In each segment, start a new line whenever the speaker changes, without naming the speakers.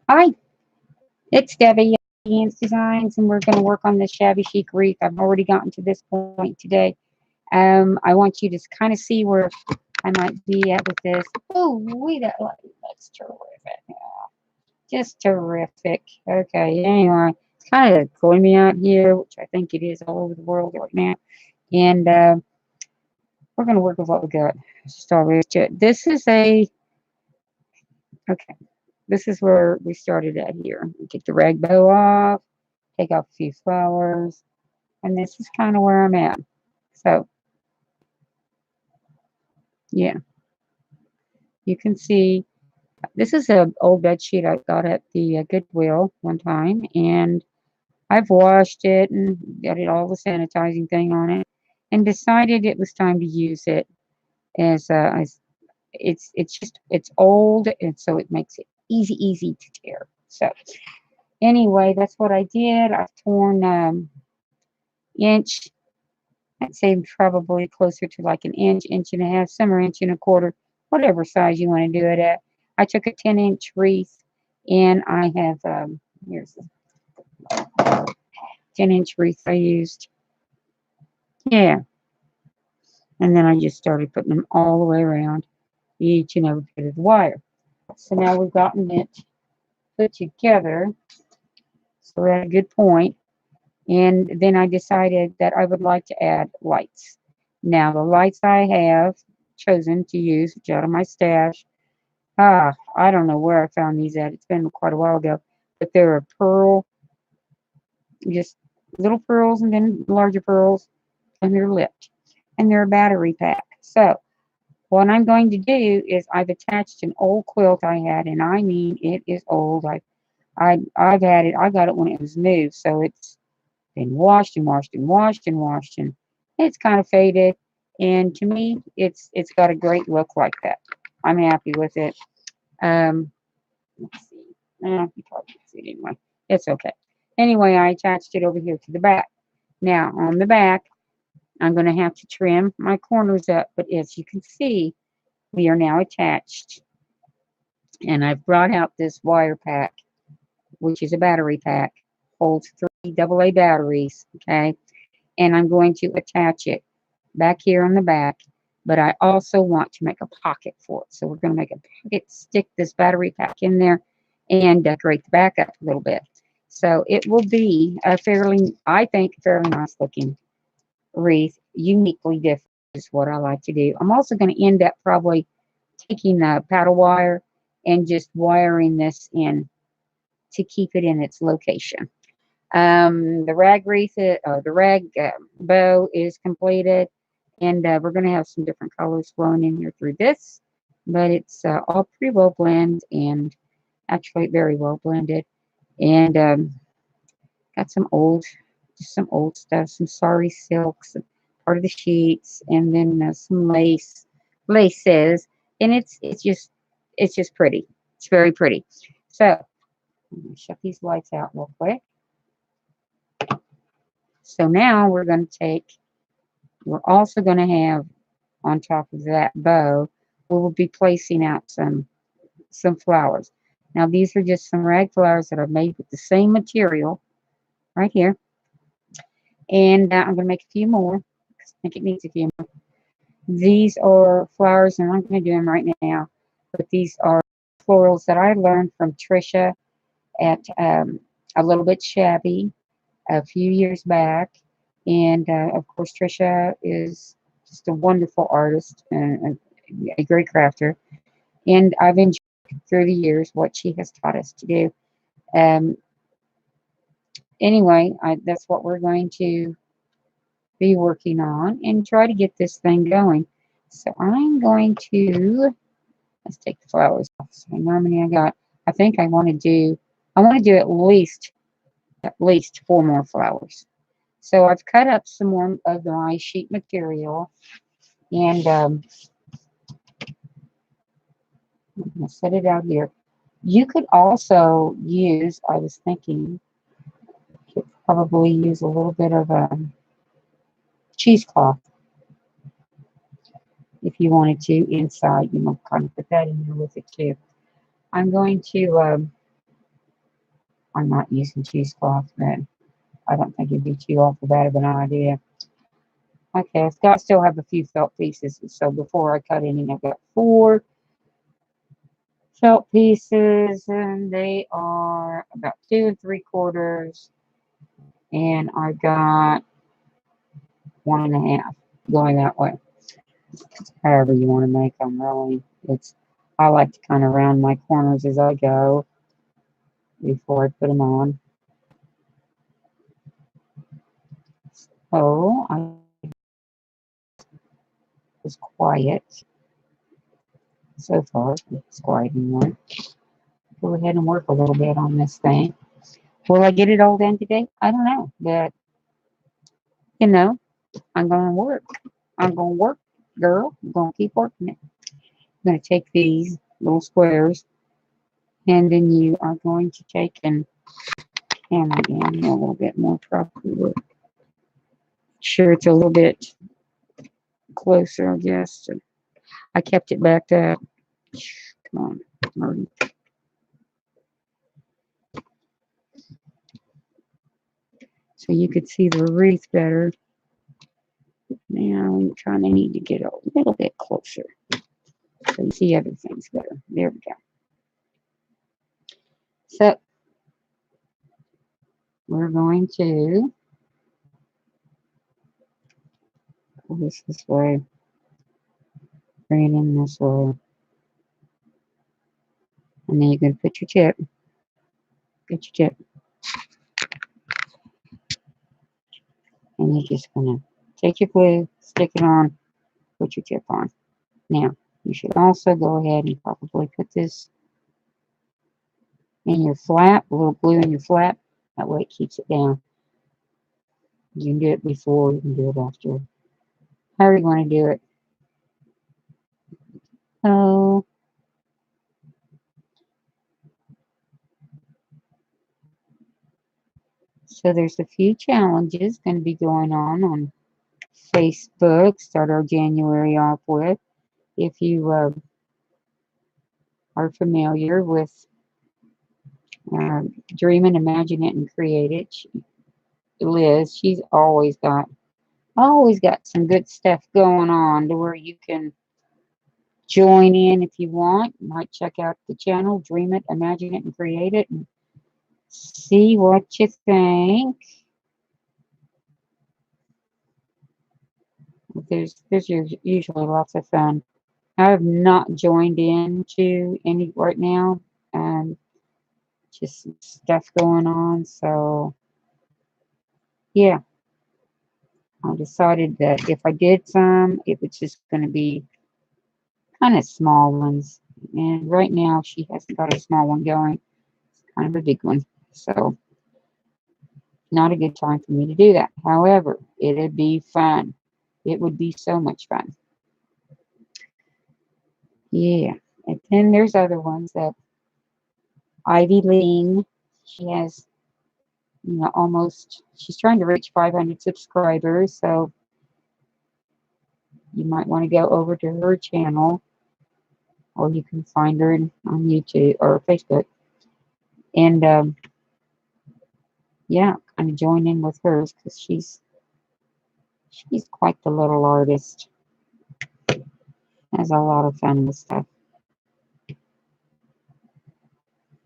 Hi, it's Debbie at D.Ann's Designs, and we're going to work on this shabby chic wreath. I've already gotten to this point today. I want you to kind of see where I might be at with this. Oh, wait, that's terrific. Just terrific. Okay, anyway, it's kind of gloomy out here, which I think it is all over the world right now. And we're going to work with what we got. Start with it. This is okay, this is where we started at here. Take the rag bow off, take off a few flowers, and this is kind of where I'm at. So, yeah, you can see this is an old bed sheet I got at the Goodwill one time, and I've washed it and got it all the sanitizing thing on it, and decided it was time to use it as it's old, and so it makes it easy to tear. So anyway, that's what I did. I've torn inch. I'd say probably closer to like an inch, inch and a half, some are inch and a quarter, whatever size you want to do it at. I took a 10-inch wreath, and I have here's the 10-inch wreath I used. Yeah, and then I just started putting them all the way around each and every bit of the wire. So now we've gotten it put together. So we're at a good point. And then I decided that I would like to add lights. Now the lights I have chosen to use, which are out of my stash. I don't know where I found these at. It's been quite a while ago. But they're a pearl, just little pearls and then larger pearls, and they're lit. And they're a battery pack. So what I'm going to do is I've attached an old quilt I had, and I mean it is old. I've had it. I got it when it was new, so it's been washed and washed and washed and washed, and it's kind of faded. And to me, it's got a great look like that. I'm happy with it. Let's see. You probably can see it anyway. It's okay. Anyway, I attached it over here to the back. Now on the back, I'm going to have to trim my corners up, but as you can see, we are now attached, and I've brought out this wire pack, which is a battery pack, holds 3 AA batteries. Okay, and I'm going to attach it back here on the back, but I also want to make a pocket for it. So we're going to make a pocket, stick this battery pack in there, and decorate the back up a little bit. So it will be a fairly, I think, fairly nice looking wreath, uniquely different is what I like to do. I'm also going to end up probably taking the paddle wire and just wiring this in to keep it in its location. The rag wreath, or the rag bow is completed, and we're going to have some different colors flowing in here through this, but it's all pretty well blended, and actually very well blended. And got just some old stuff, some sari silks, part of the sheets, and then some laces, and it's just pretty. It's very pretty. So I'm going to shut these lights out real quick. So now we're also going to have on top of that bow, we will be placing out some flowers. Now these are just some rag flowers that I've made with the same material right here. And I'm going to make a few more. I think it needs a few more. These are flowers, and I'm going to do them right now. But these are florals that I learned from Trisha at A Little Bit Shabby a few years back. And of course, Trisha is just a wonderful artist and a great crafter. And I've enjoyed through the years what she has taught us to do. Um, anyway, that's what we're going to be working on and try to get this thing going. So I'm going to, let's take the flowers off. So how many I got? I think I want to do at least 4 more flowers. So I've cut up some more of my sheet material, and I'm going to set it out here. You could also use, I was thinking, you could probably use a little bit of cheesecloth if you wanted to inside, kind of put that in there with it too. I'm going to I'm not using cheesecloth, but I don't think it'd be too awful bad of an idea. Okay, I've got still have a few felt pieces, so before I cut any, I've got 4 felt pieces, and they are about 2 3/4, and I got 1 1/2 going that way. However you want to make them, really. I like to kind of round my corners as I go before I put them on. So I was quiet so far. It's quiet anymore. Go ahead and work a little bit on this thing. Will I get it all done today? I don't know, but you know, I'm gonna work. I'm gonna work, girl. I'm gonna keep working it. I'm gonna take these little squares, and then you are going to take and hammer in a little bit more probably. Sure, it's a little bit closer, I guess. I kept it backed up. Come on, Marty. So you could see the wreath better. Now you kind of need to get a little bit closer so you see other things better. There we go. So we're going to pull this way, bring it in this way, and then you're going to put your tip. Get your tip, and you're just going to take your glue, stick it on, put your tip on. Now you should also go ahead and probably put this in your flap, a little glue in your flap. That way it keeps it down. You can do it before, you can do it after. However you want to do it. Oh, so there's a few challenges going to be going on Facebook. Start our January off with. If you are familiar with uh, Dream It, Imagine It, and Create It, Liz, she's always got some good stuff going on to where you can join in if you want. You might check out the channel, Dream It, Imagine It, and Create It, and see what you think. There's usually lots of fun. I have not joined into any right now. Just some stuff going on. So yeah, I decided that if I did some, it was just going to be kind of small ones. And right now she hasn't got a small one going. It's kind of a big one. So not a good time for me to do that. However, it'd be fun. It would be so much fun. Yeah. And then there's other ones that Ivy Ling, she has, almost, she's trying to reach 500 subscribers. So you might want to go over to her channel, or you can find her on YouTube or Facebook. And yeah, kind of join in with hers because she's quite the little artist. Has a lot of fun with stuff.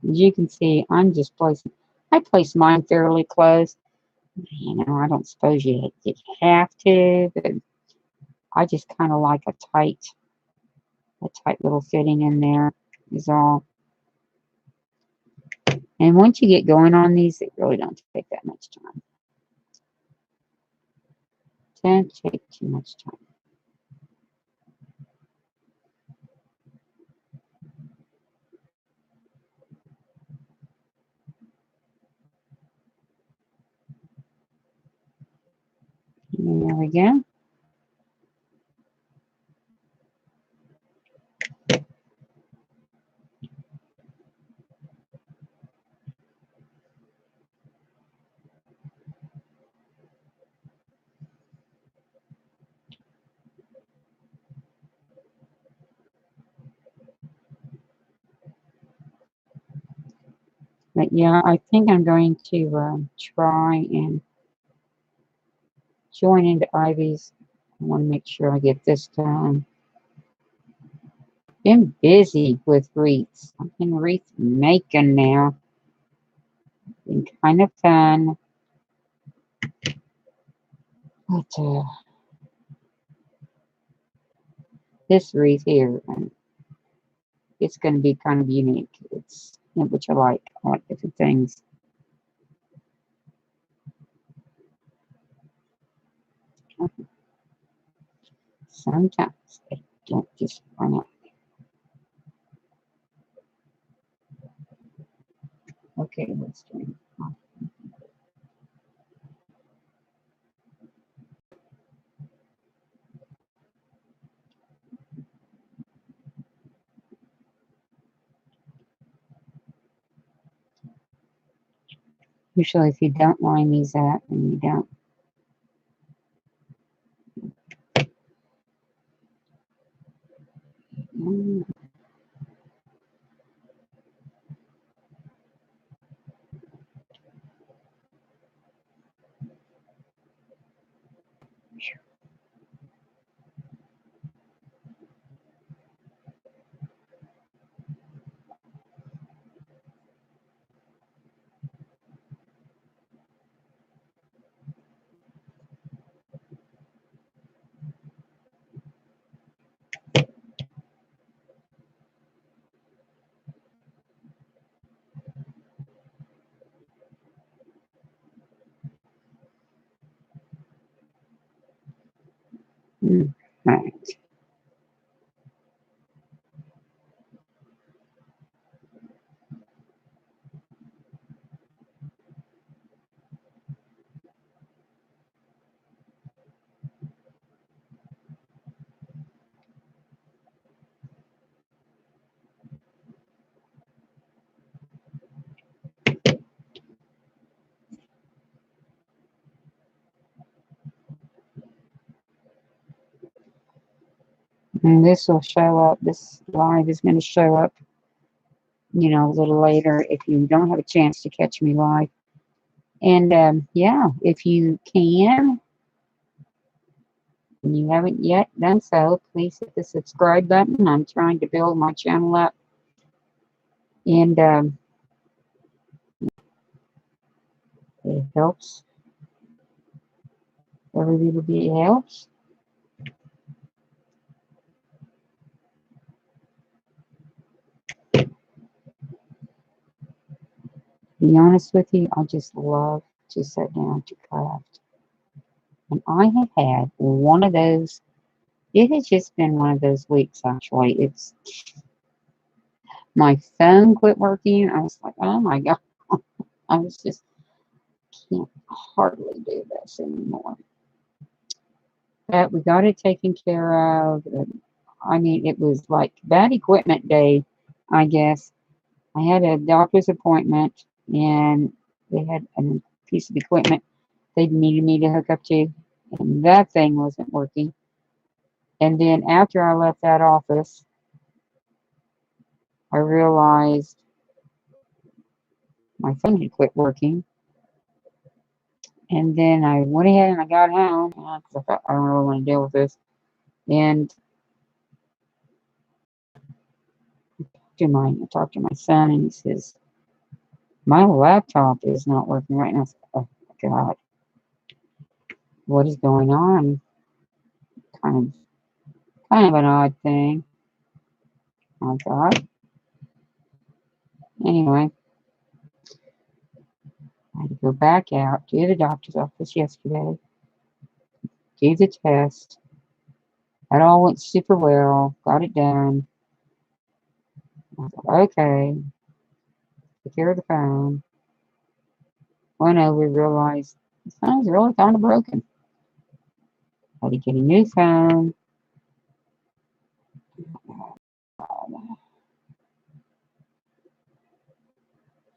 As you can see, I'm just placing. I place mine fairly close. I don't suppose you have to, but I just kind of like a tight little fitting in there is all. And once you get going on these, it really don't take that much time. Don't take too much time. And there we go. But yeah, I think I'm going to try and join into Ivy's. I want to make sure I get this done. Been busy with wreaths. I'm in wreath making now. Been kind of fun. But this wreath here, it's going to be kind of unique. It's which I like. I like different things. Sometimes they don't just run out. Okay, let's do. Usually, if you don't line these up and you don't. Mm, right. And this will show up. This live is going to show up, a little later if you don't have a chance to catch me live. And yeah, if you can, and you haven't yet done so, please hit the subscribe button. I'm trying to build my channel up, and it helps. Every little bit helps. To be honest with you, I just love to sit down to craft. And I have had one of those. It has just been one of those weeks, actually. It's my phone quit working. I was like, oh my God. I was just can't hardly do this anymore. But we got it taken care of. I mean, it was like bad equipment day, I guess. I had a doctor's appointment and they had a piece of equipment they needed me to hook up to, and that thing wasn't working. And then after I left that office, I realized my phone had quit working. And then I went ahead and I got home because I thought I don't really want to deal with this. And I talked to my son, and he says, my laptop is not working right now. I said, oh God, what is going on? Kind of an odd thing. I thought. Anyway, I had to go back out to the doctor's office yesterday, do the test. That all went super well. Got it done. I thought, okay, take care of the phone. Went over, realized the phone's really kind of broken. Had to get a new phone.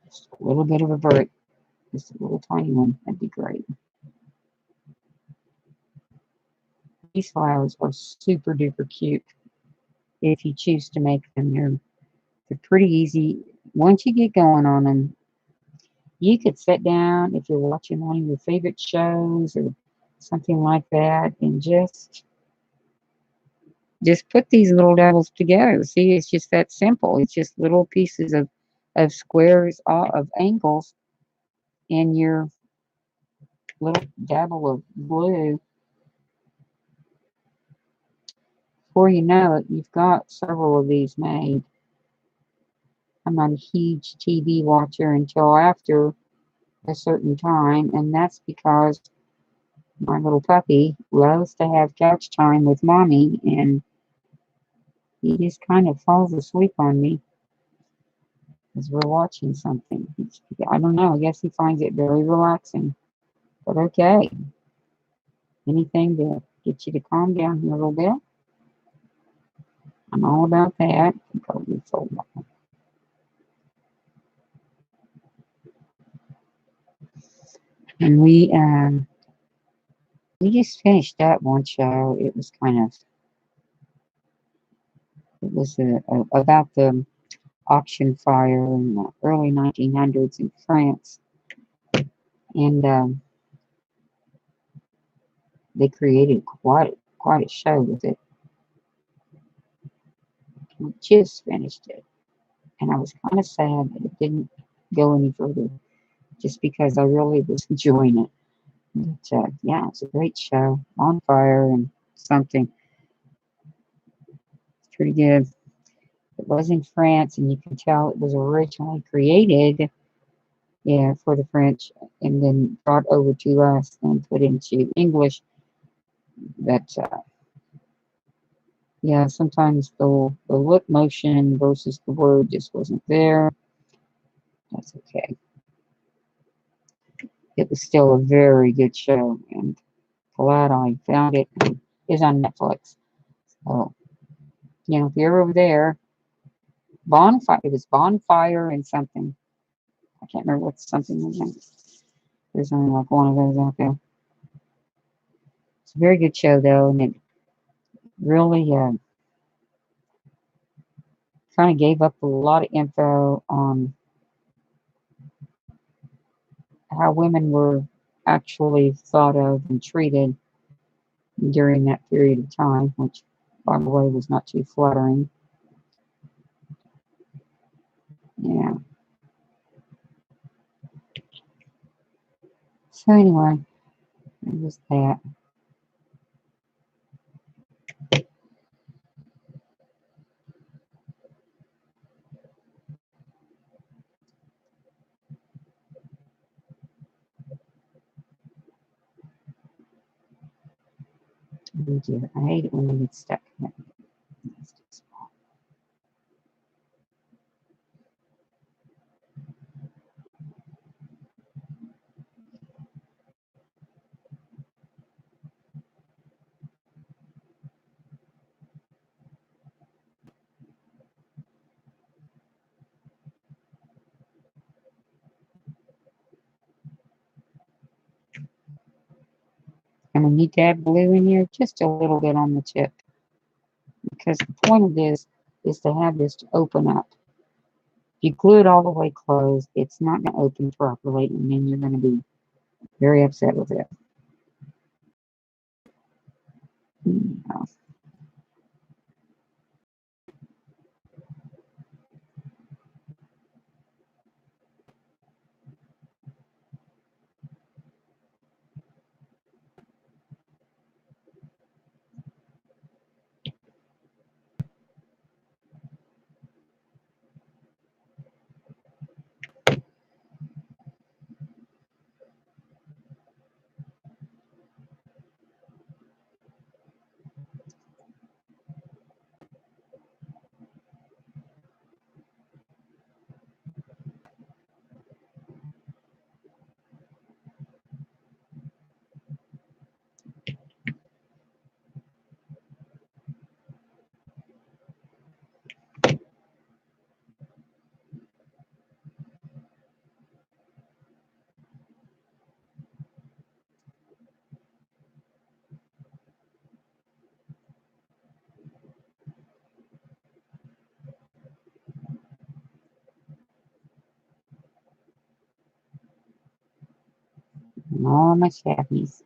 Just a little bit of a break. Just a little tiny one. That'd be great. These flowers are super duper cute if you choose to make them. They're pretty easy. Once you get going on them, You could sit down if you're watching one of your favorite shows or something like that and just put these little devils together. See, it's just that simple. It's just little pieces of squares of angles in your little dabble of blue. Before you know it, you've got several of these made. I'm not a huge TV watcher until after a certain time, and that's because my little puppy loves to have couch time with mommy, and he just kind of falls asleep on me as we're watching something. I don't know, I guess he finds it very relaxing. But okay, anything to get you to calm down here a little bit. I'm all about that. Probably sold that. And we just finished up one show. It was about the auction fire in the early 1900s in France, and they created quite a show with it. We just finished it, and I was kind of sad that it didn't go any further, just because I really was enjoying it. But yeah, it's a great show on fire and something. It's pretty good. It was in France, and you can tell it was originally created, yeah, for the French, and then brought over to us and put into English. But yeah, sometimes the lip motion versus the word just wasn't there. That's okay. It was still a very good show, and glad I found it. It's on Netflix. So, you know, if you're over there, Bonfire, it was Bonfire and something. I can't remember what something was. There's only like one of those out there. It's a very good show, though, and it really kind of gave up a lot of info on how women were actually thought of and treated during that period of time, which, by the way, was not too flattering. Yeah. So anyway, it was that. Oh dear, I hate it when I get stuck. And we need to add blue in here just a little bit on the tip, because the point of this is to have this to open up. If you glue it all the way closed, it's not going to open properly, and then you're going to be very upset with it. Yeah. all my Shabbies.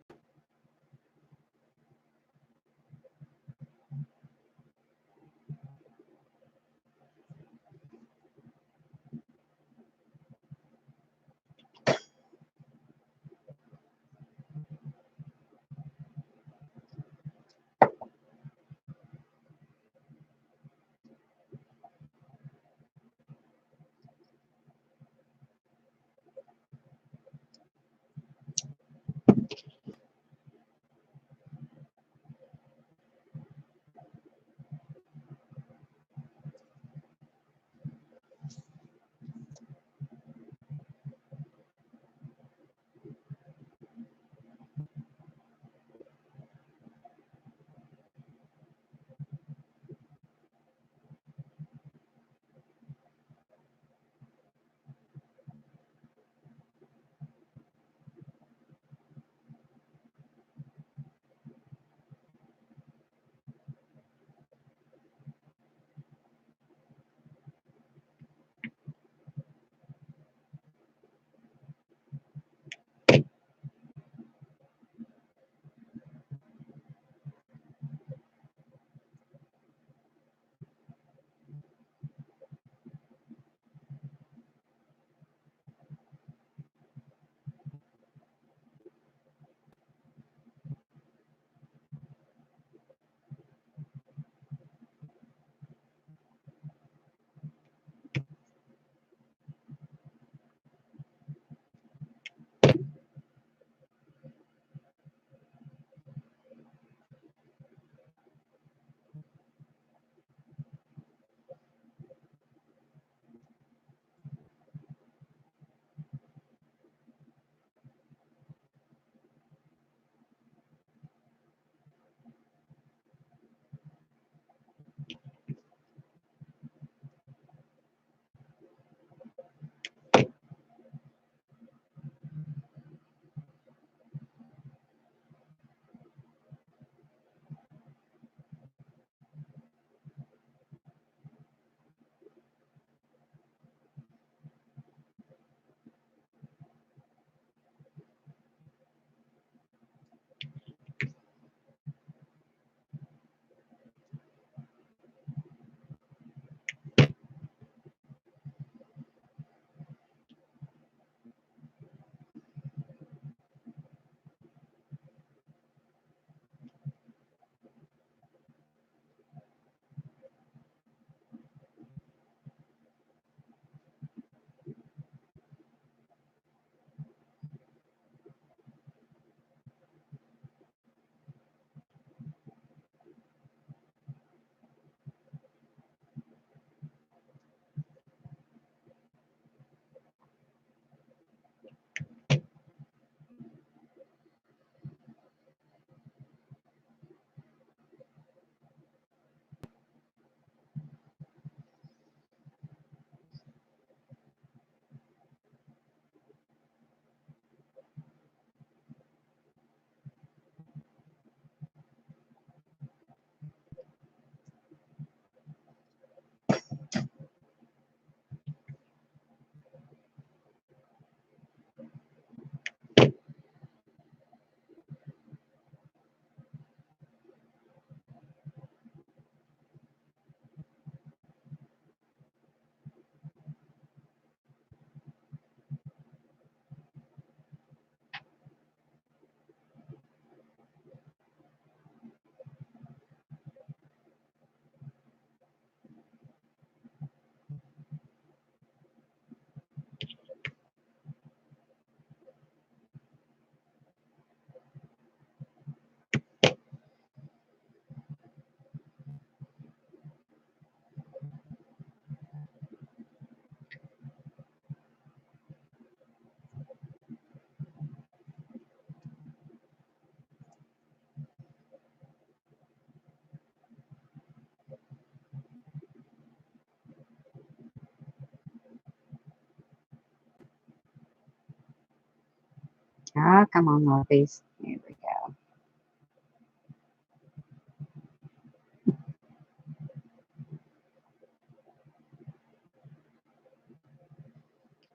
Ah, come on, Morpheus. There we go.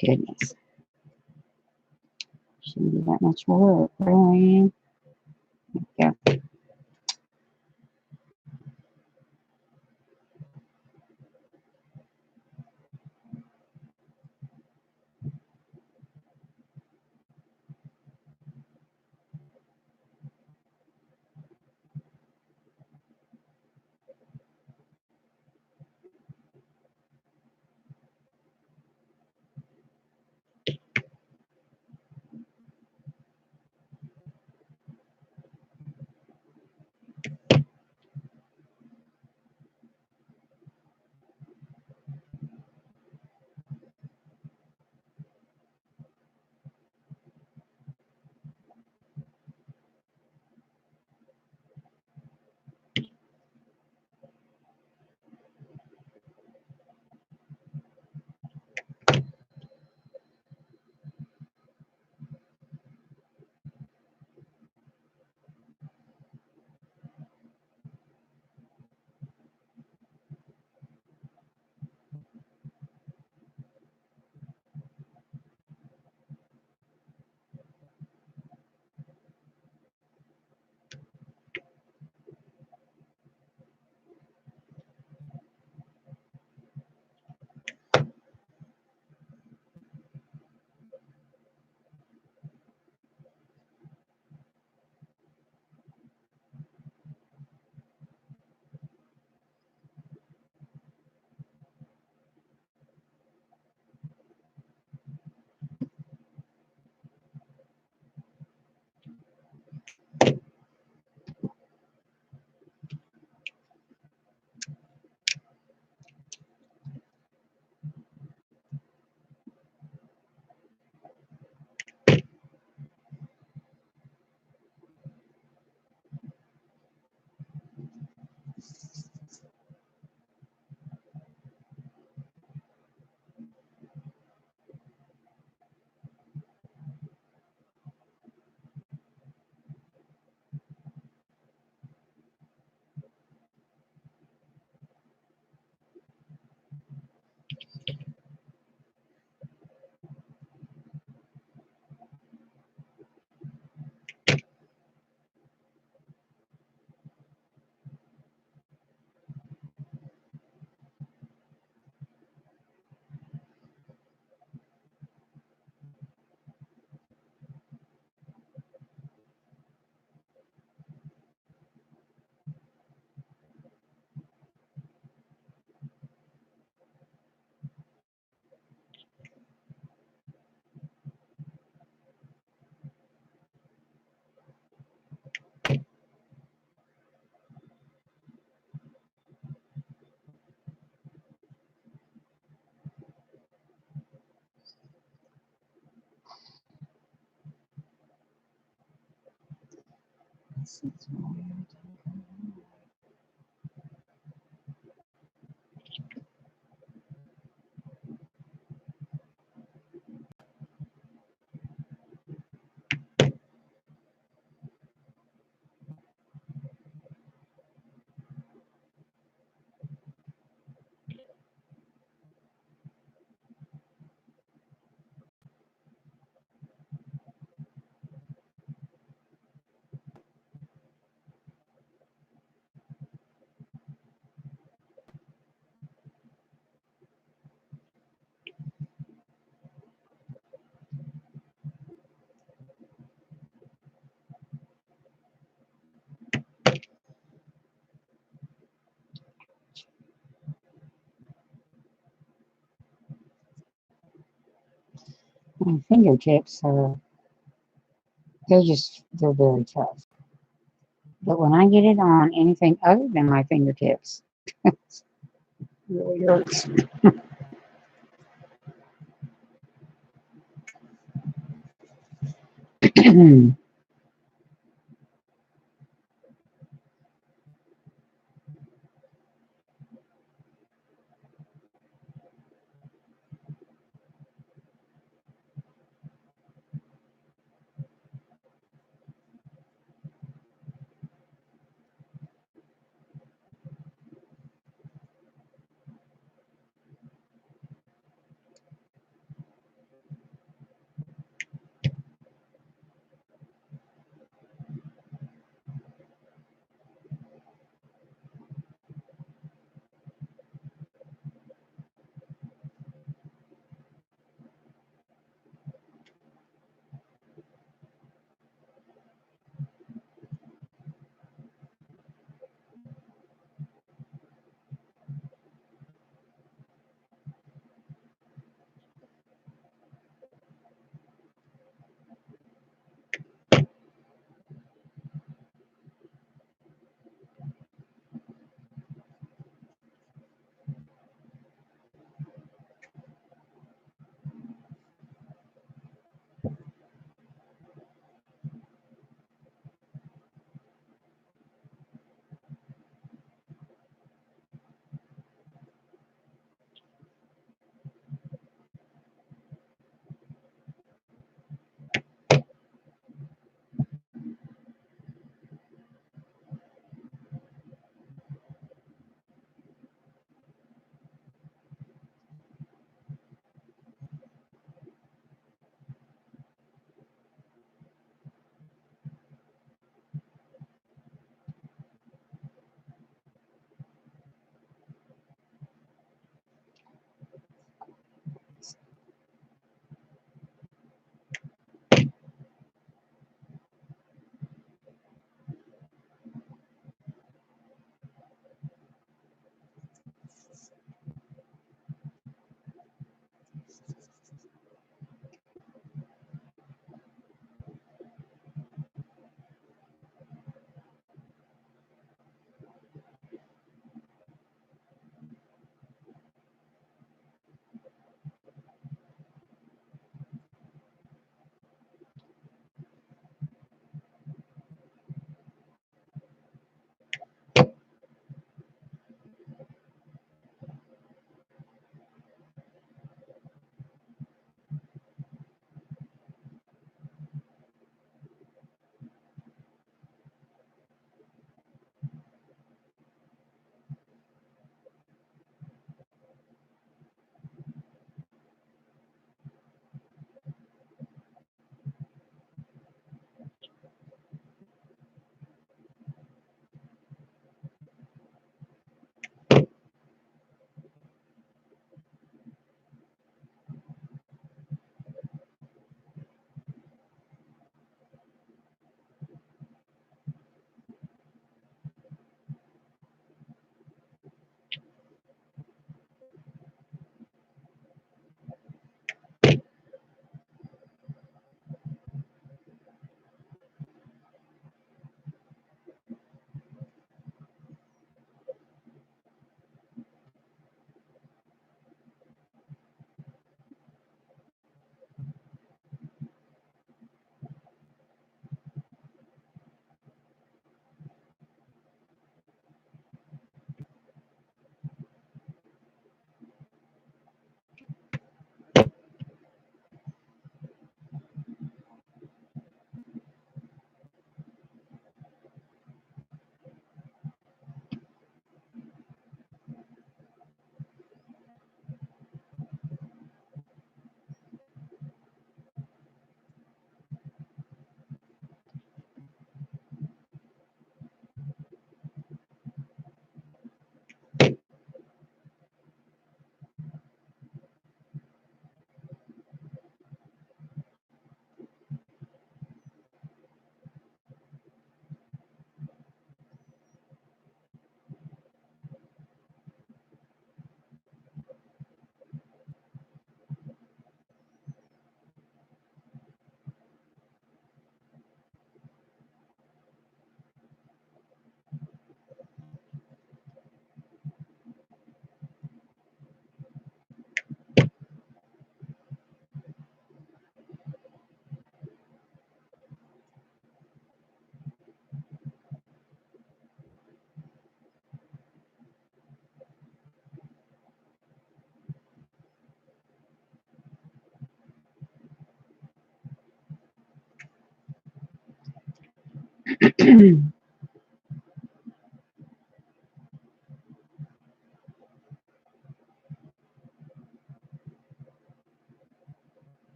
Goodness. Shouldn't be that much work, really. Yeah. My fingertips are, they're very tough. But when I get it on anything other than my fingertips, it really hurts.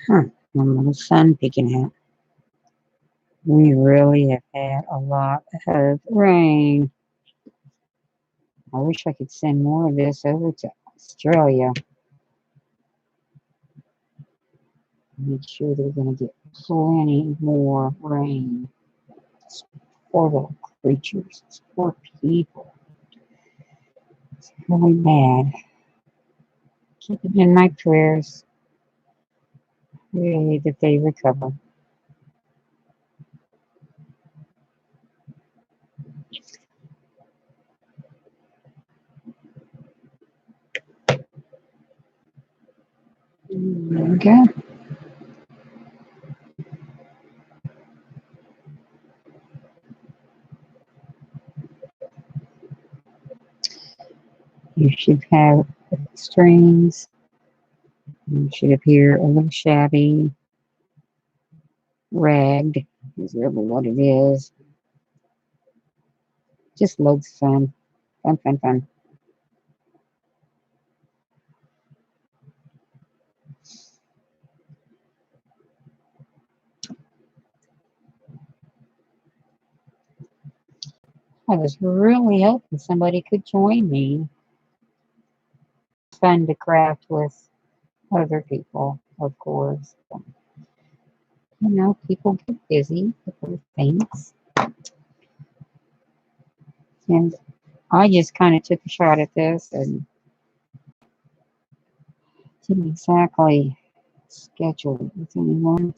Huh. A little sun peeking out. We really have had a lot of rain. I wish I could send more of this over to Australia. Make sure they're going to get plenty more rain. These poor little creatures, these poor people. It's really bad. Keep them in my prayers. Really, that they recover. There we go. You should have strings. You should appear a little shabby, ragged, is really what it is. Just loads of fun. Fun, fun, fun. I was really hoping somebody could join me. It's fun to craft with other people, of course. You know, people get busy with other things. And I just kind of took a shot at this and didn't exactly schedule it with anyone.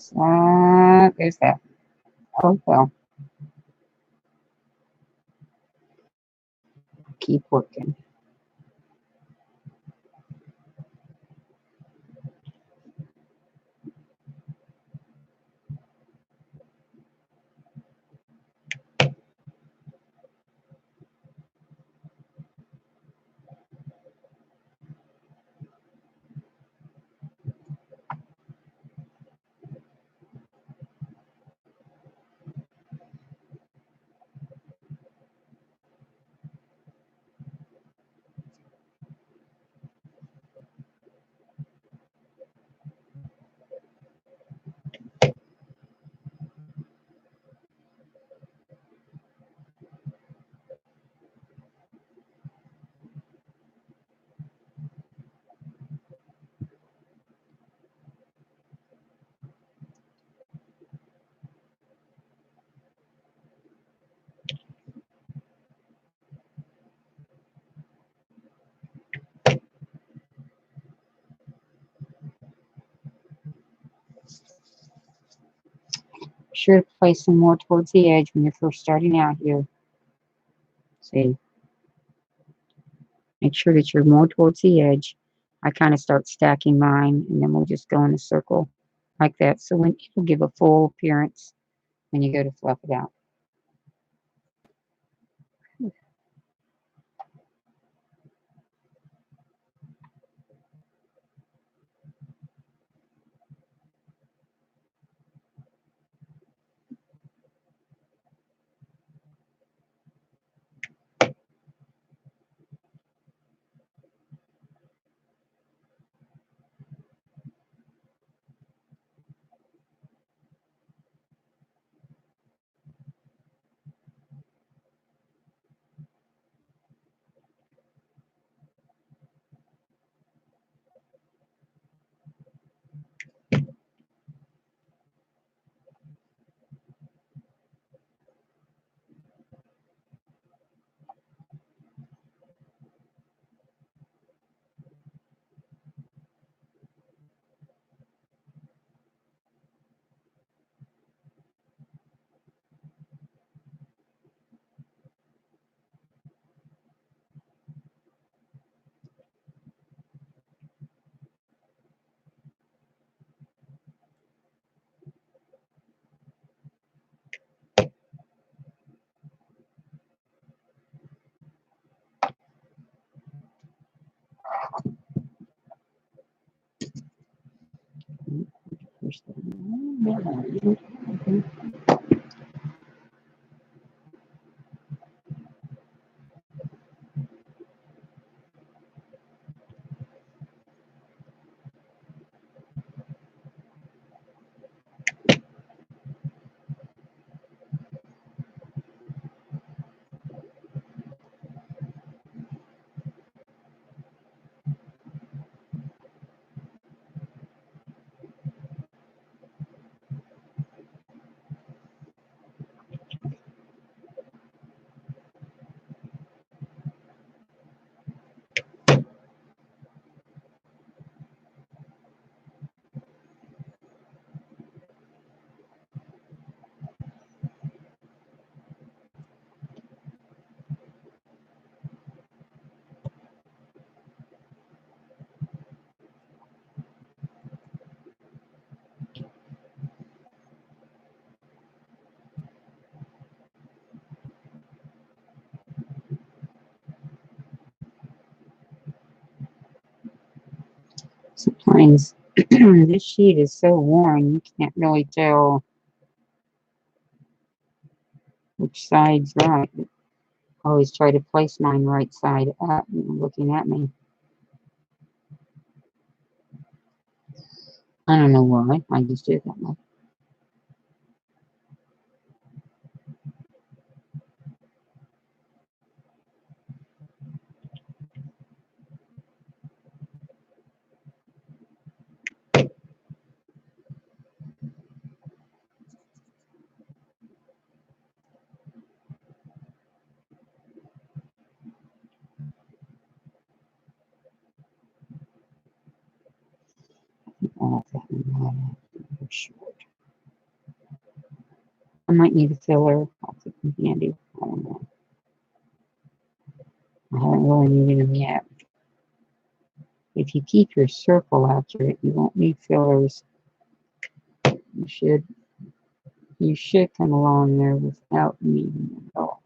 There's that. Oh, well, keep working. Sure to place some more towards the edge when you're first starting out here. See, Make sure that you're more towards the edge. I kind of start stacking mine, and then we'll just go in a circle like that. So when it'll give a full appearance when you go to fluff it out. Sometimes this sheet is so worn you can't really tell which side's right. I always try to place mine right side up, looking at me. I don't know why. I just do it that way. Oh, short. I might need a filler. I'll keep them handy. I don't know. I haven't really needed them yet. If you keep your circle accurate, you won't need fillers. You should come along there without needing them at all.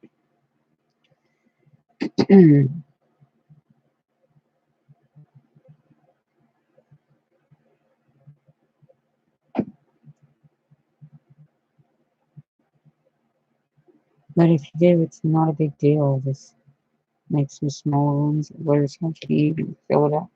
But if you do, it's not a big deal. Just make some small ones where it's going to be and fill it up.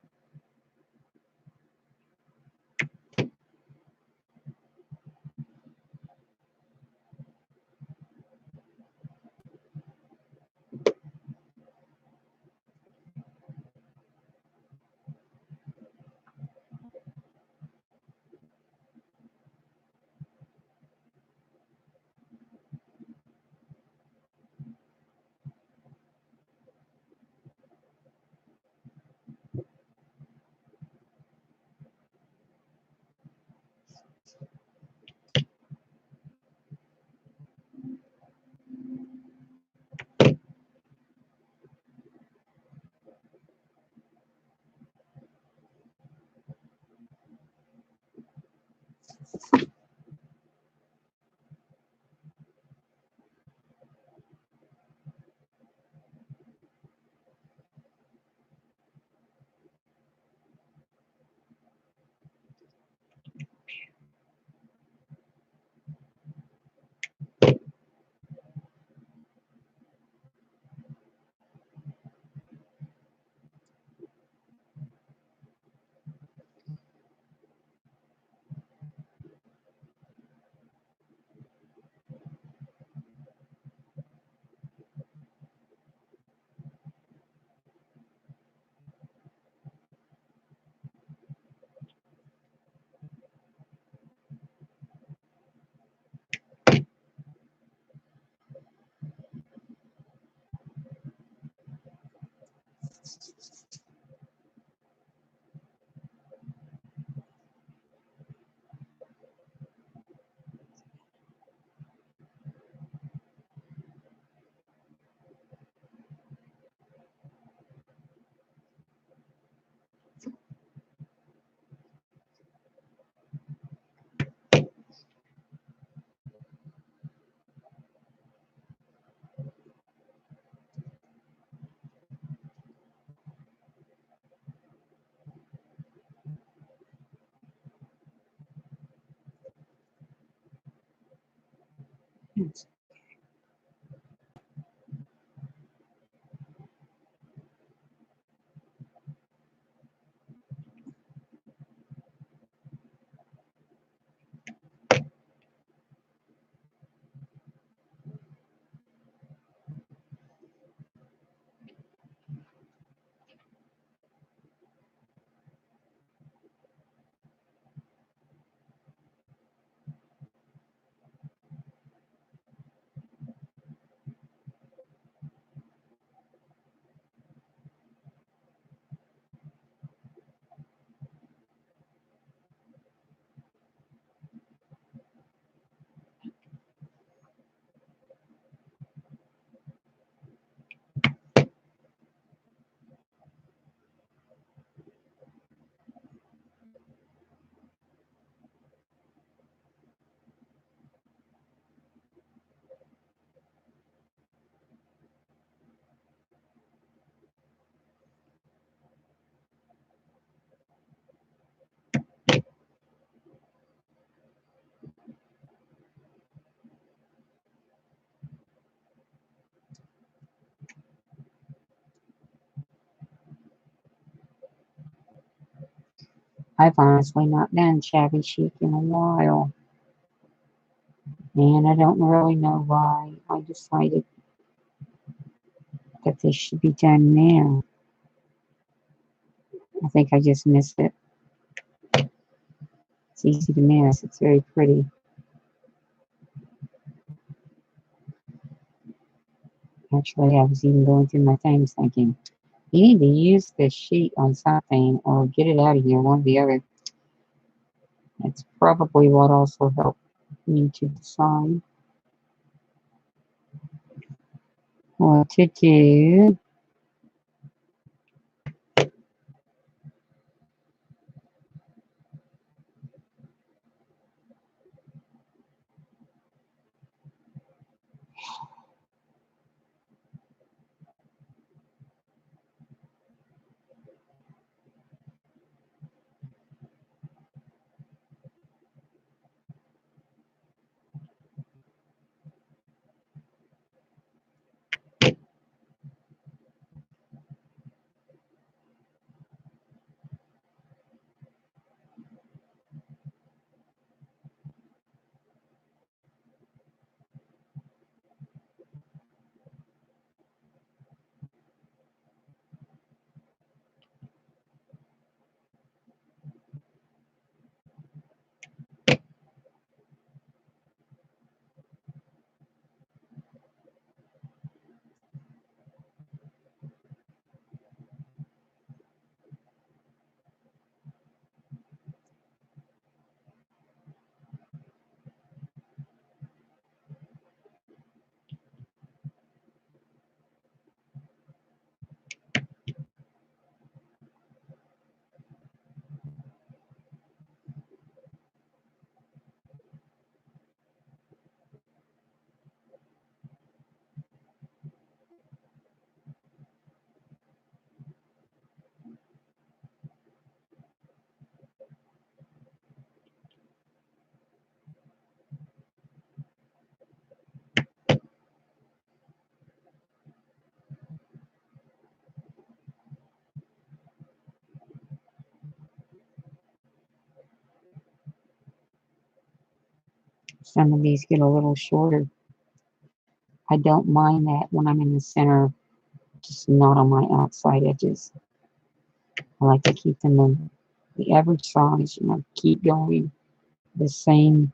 I've honestly not done Shabby Chic in a while, and I don't really know why I decided that this should be done now. I think I just missed it. It's easy to miss. It's very pretty. Actually, I was even going through my things thinking, you need to use this sheet on something or get it out of here, one or the other. That's probably what also helped me to decide what to do. Some of these get a little shorter. I don't mind that when I'm in the center, just not on my outside edges. I like to keep them in the average size, keep going the same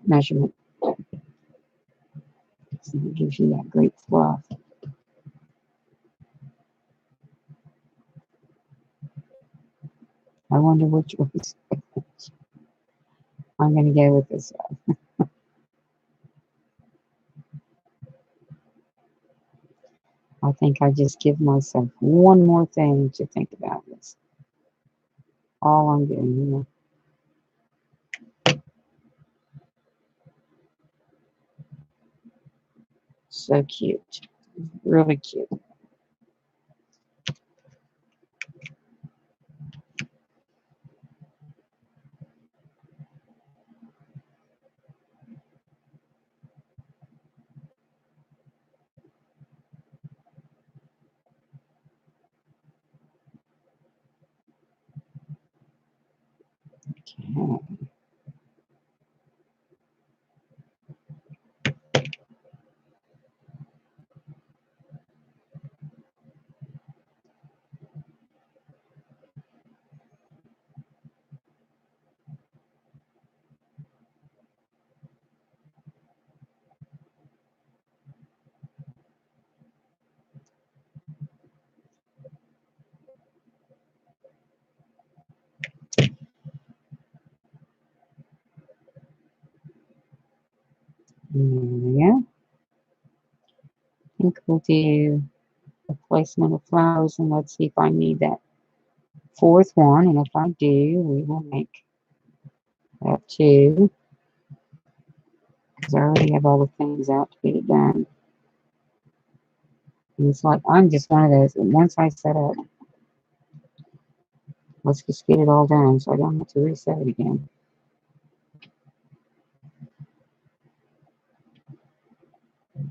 measurement. So it gives you that great fluff. I wonder which was. I'm going to go with this one. I think I just give myself one more thing to think about. That's all I'm doing here. So cute. Really cute. Okay. Yeah. I think we'll do a placement of flowers and let's see if I need that fourth one. And if I do, we will make that two. Because I already have all the things out to get it done. And it's like, I'm just one of those. Once I set up, let's just get it all done so I don't have to reset it again.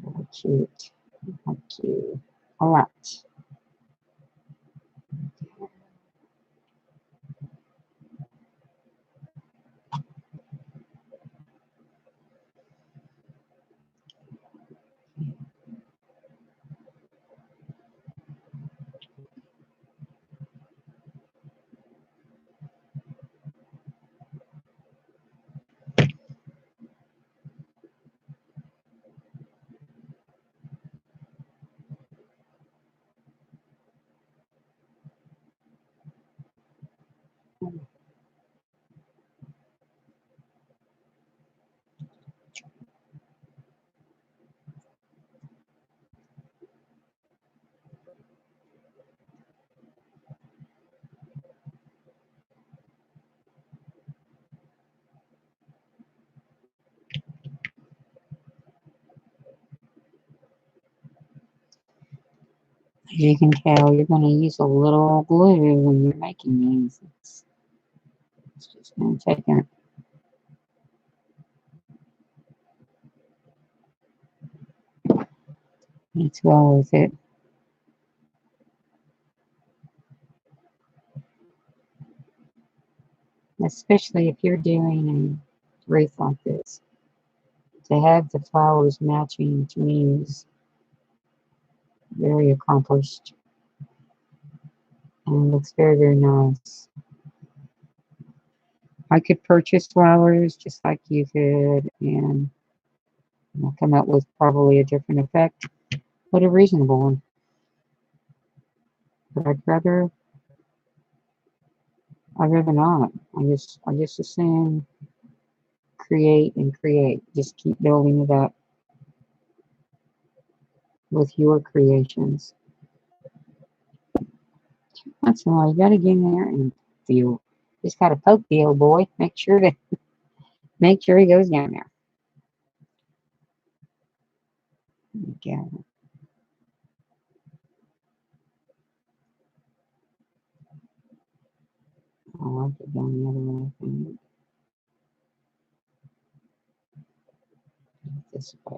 How cute. How cute. All right. As you can tell, you're going to use a little glue when you're making these. It's just going to take it. It's well worth it. Especially if you're doing a wreath like this. To have the flowers matching to me is very accomplished. And it looks very, very nice. I could purchase flowers just like you could and come up with probably a different effect, but a reasonable one. But I'd rather not. I just assume create and create. Just keep building it up with your creations. Once in a while, you gotta get in there and feel. Just gotta poke the old boy. Make sure he goes down there. Yeah, I like it down the other way. This way.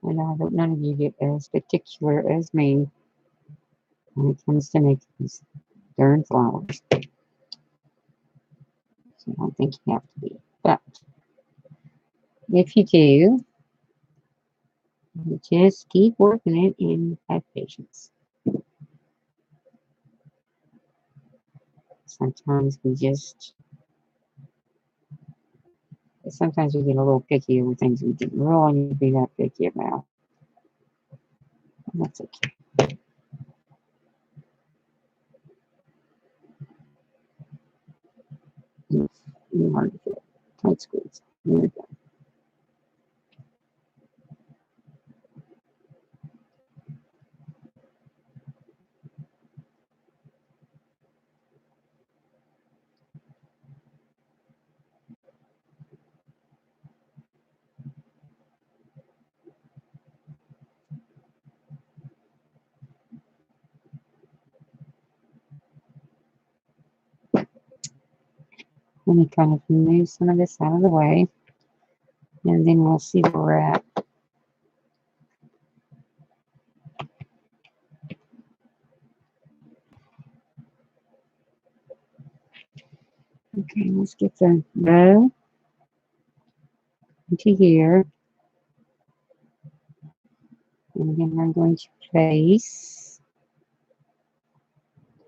And I hope none of you get as particular as me when it comes to making these darn flowers. So I don't think you have to be. But if you do, you just keep working it and have patience. Sometimes we just, sometimes we get a little picky with things we didn't really need to be that picky about. And that's okay. too hard to fit. Tight squeeze. There we go. Let me kind of move some of this out of the way, and then we'll see where we're at. Okay, let's get the bow into here. And then I'm going to place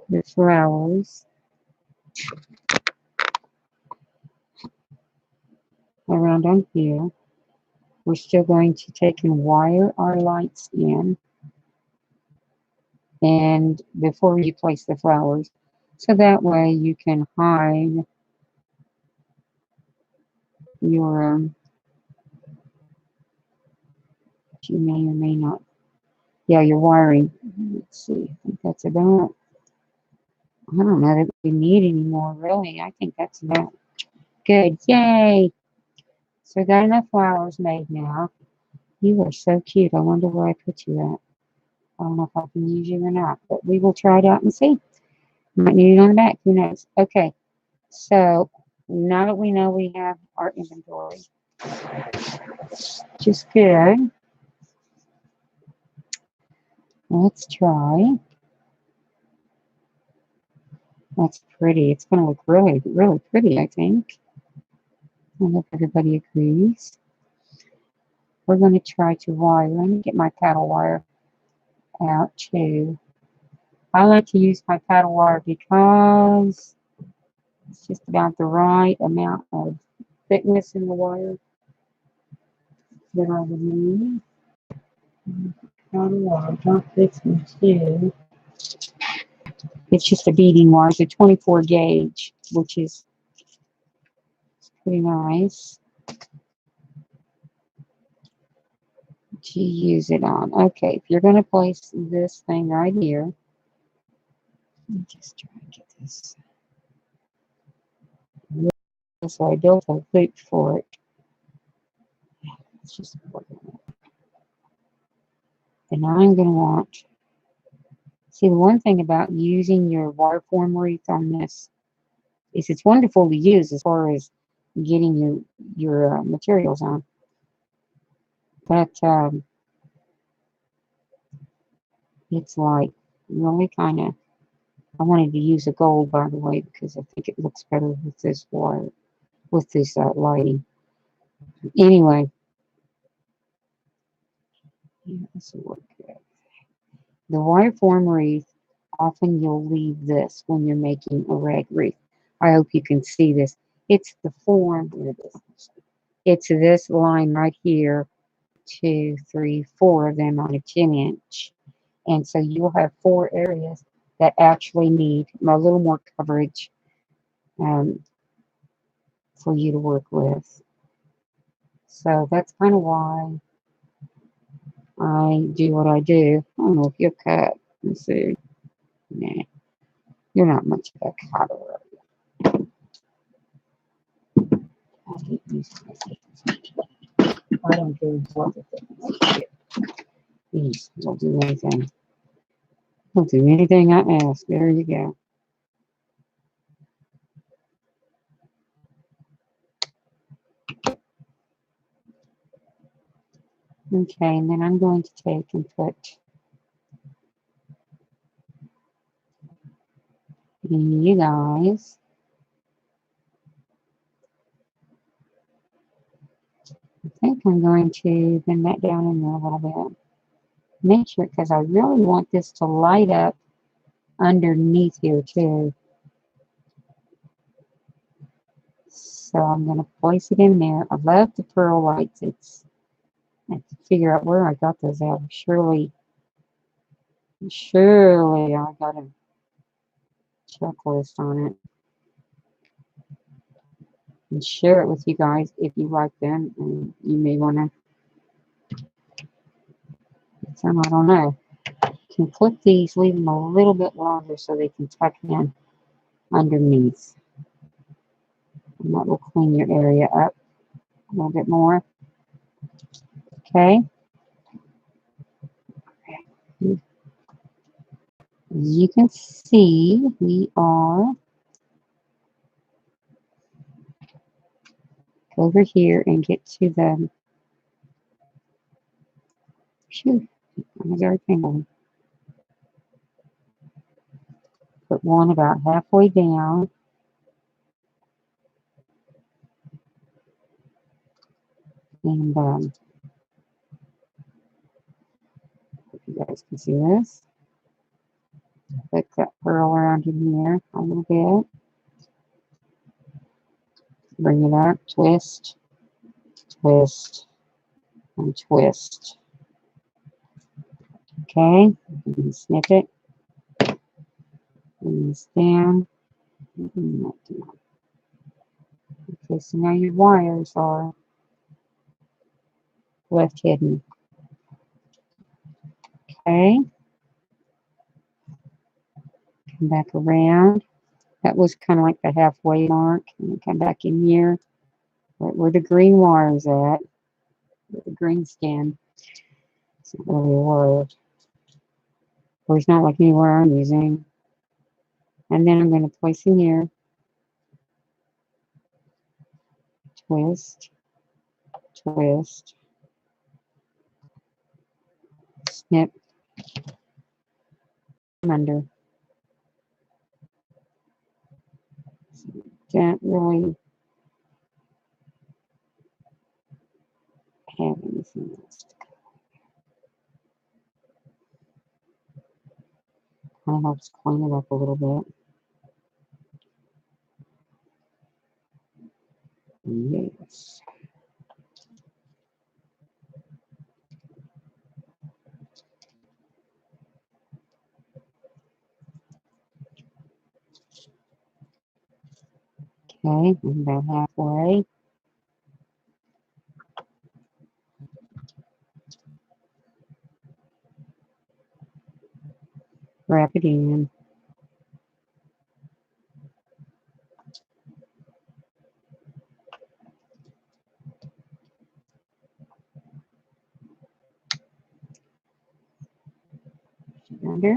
the flowers around on here. We're still going to take and wire our lights in, and before you place the flowers, so that way you can hide your you may or may not, yeah, your wiring. Let's see, I think that's about, I don't know that we need any more, really. I think that's about good. Yay! So I got enough flowers made now. You are so cute. I wonder where I put you at. I don't know if I can use you or not, but we will try it out and see. Might need it on the back. Who knows? Okay. So now that we know we have our inventory, which is good, let's try. That's pretty. It's going to look really, really pretty, I think. I hope everybody agrees. We're going to try to wire. Let me get my paddle wire out too. I like to use my paddle wire because it's just about the right amount of thickness in the wire that I would need. Paddle wire, not this one too. It's just a beading wire. It's a 24 gauge, which is pretty nice to use it on. Okay, if you're going to place this thing right here, let me just try and get this. So I built a loop for it. It's just important. And I'm going to want, see, the one thing about using your wire form wreath on this is it's wonderful to use as far as getting your materials on. But it's like really kind of, I wanted to use a gold, by the way, because I think it looks better with this wire, with this lighting. Anyway, yeah, this will work good. The wire form wreath, often you'll leave this when you're making a rag wreath. I hope you can see this. It's the form, here it is. It's this line right here, 2, 3, 4 of them on a 10-inch. And so you'll have 4 areas that actually need a little more coverage for you to work with. So that's kind of why I do what I do. I don't know if you're cut. Let's see. Nah, you're not much of a cutter. I hate these things. I don't care what the thing is. These will do anything. They'll do anything I ask. There you go. Okay, and then I'm going to take and put you guys. I think I'm going to bend that down in there a little bit. Make sure, because I really want this to light up underneath here too. So I'm going to place it in there. I love the pearl lights. I have to figure out where I got those out. Surely I got a checklist on it. and share it with you guys if you like them. And you may want to, some, I don't know. You can clip these, leave them a little bit longer so they can tuck in underneath. And that will clean your area up a little bit more. Okay. As you can see, we are over here and get to the, shoot, there's everything on. Put one about halfway down. And if you guys can see this, put that pearl around in here a little bit. Bring it up, twist, twist, and twist. Okay, and snip it. Bring this down. Bring that down. Okay, so now your wires are left hidden. Okay, come back around. That was kind of like the halfway mark. And come back in here, right where the green wire is at, where the green skin. It's not really a wire. Or it's not like anywhere I'm using. And then I'm going to place in here, twist, twist, snip, under. Don't really have anything else. Kind of helps clean it up a little bit. Yes. Okay, I'm about halfway. Wrap it in. Under.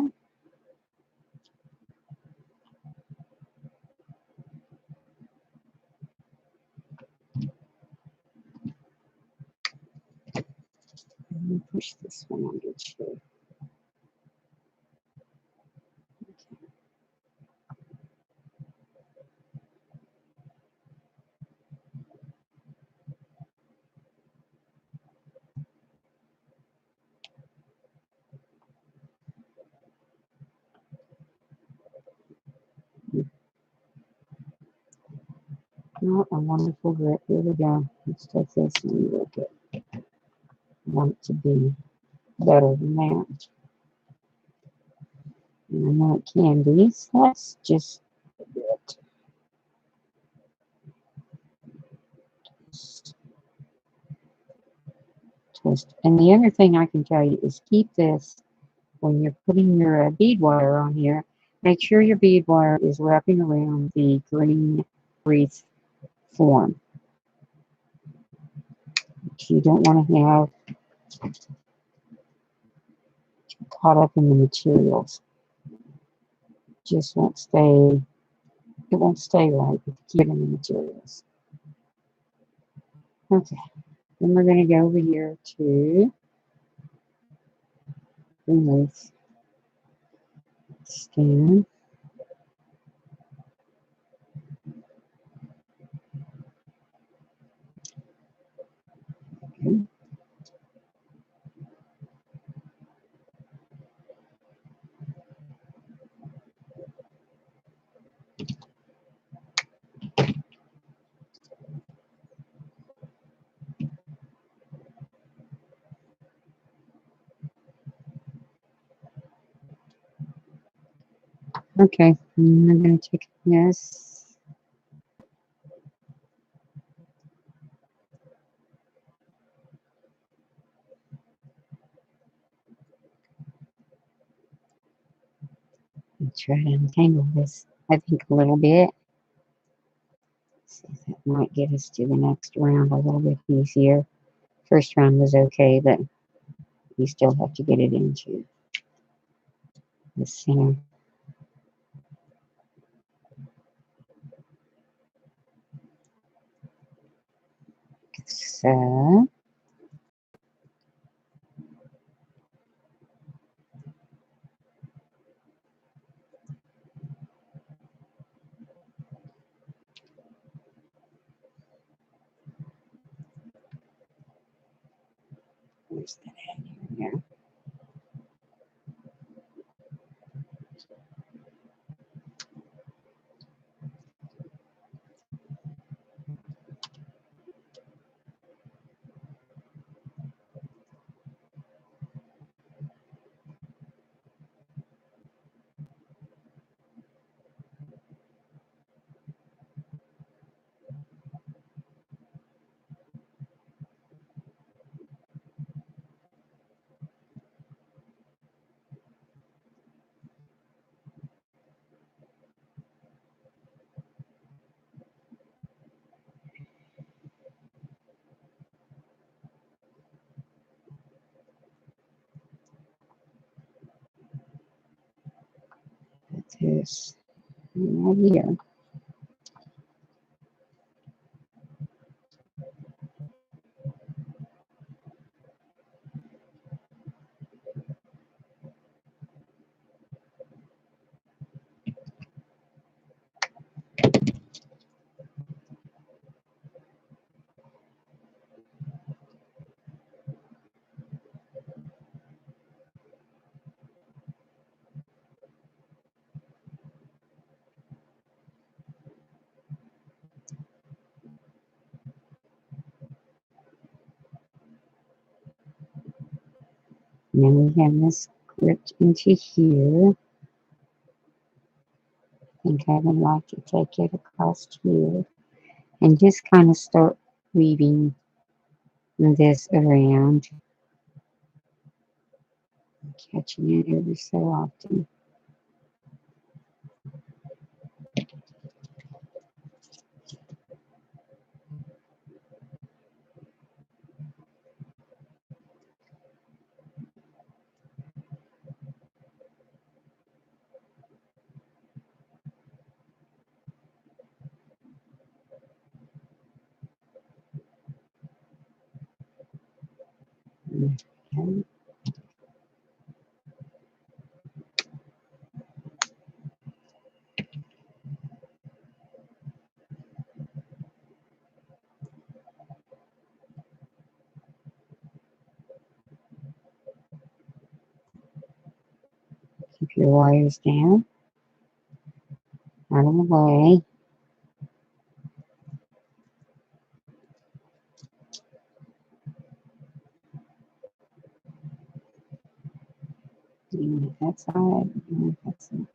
Let me push this one under too. Oh, a wonderful grip. Here we go. Let's take this and look at it. I want it to be better than that. And I know it can be, so let's just do it. Twist. And the other thing I can tell you is keep this when you're putting your bead wire on here. Make sure your bead wire is wrapping around the green wreath form. You don't want to have caught up in the materials. Just won't stay. It won't stay right if you keep it in the materials. Okay. Then we're going to go over here to remove scan. Okay. Okay. And I'm going to take this. Try to untangle this, I think, a little bit. See if that might get us to the next round a little bit easier. First round was okay, but we still have to get it into the center. So, where's that at here? Yeah. Put this right here. And then we have this gripped into here. I think I would like to take it across here and just kind of start weaving this around, catching it every so often. Okay. Keep your wires down, out of the way. You want that side, you want that side.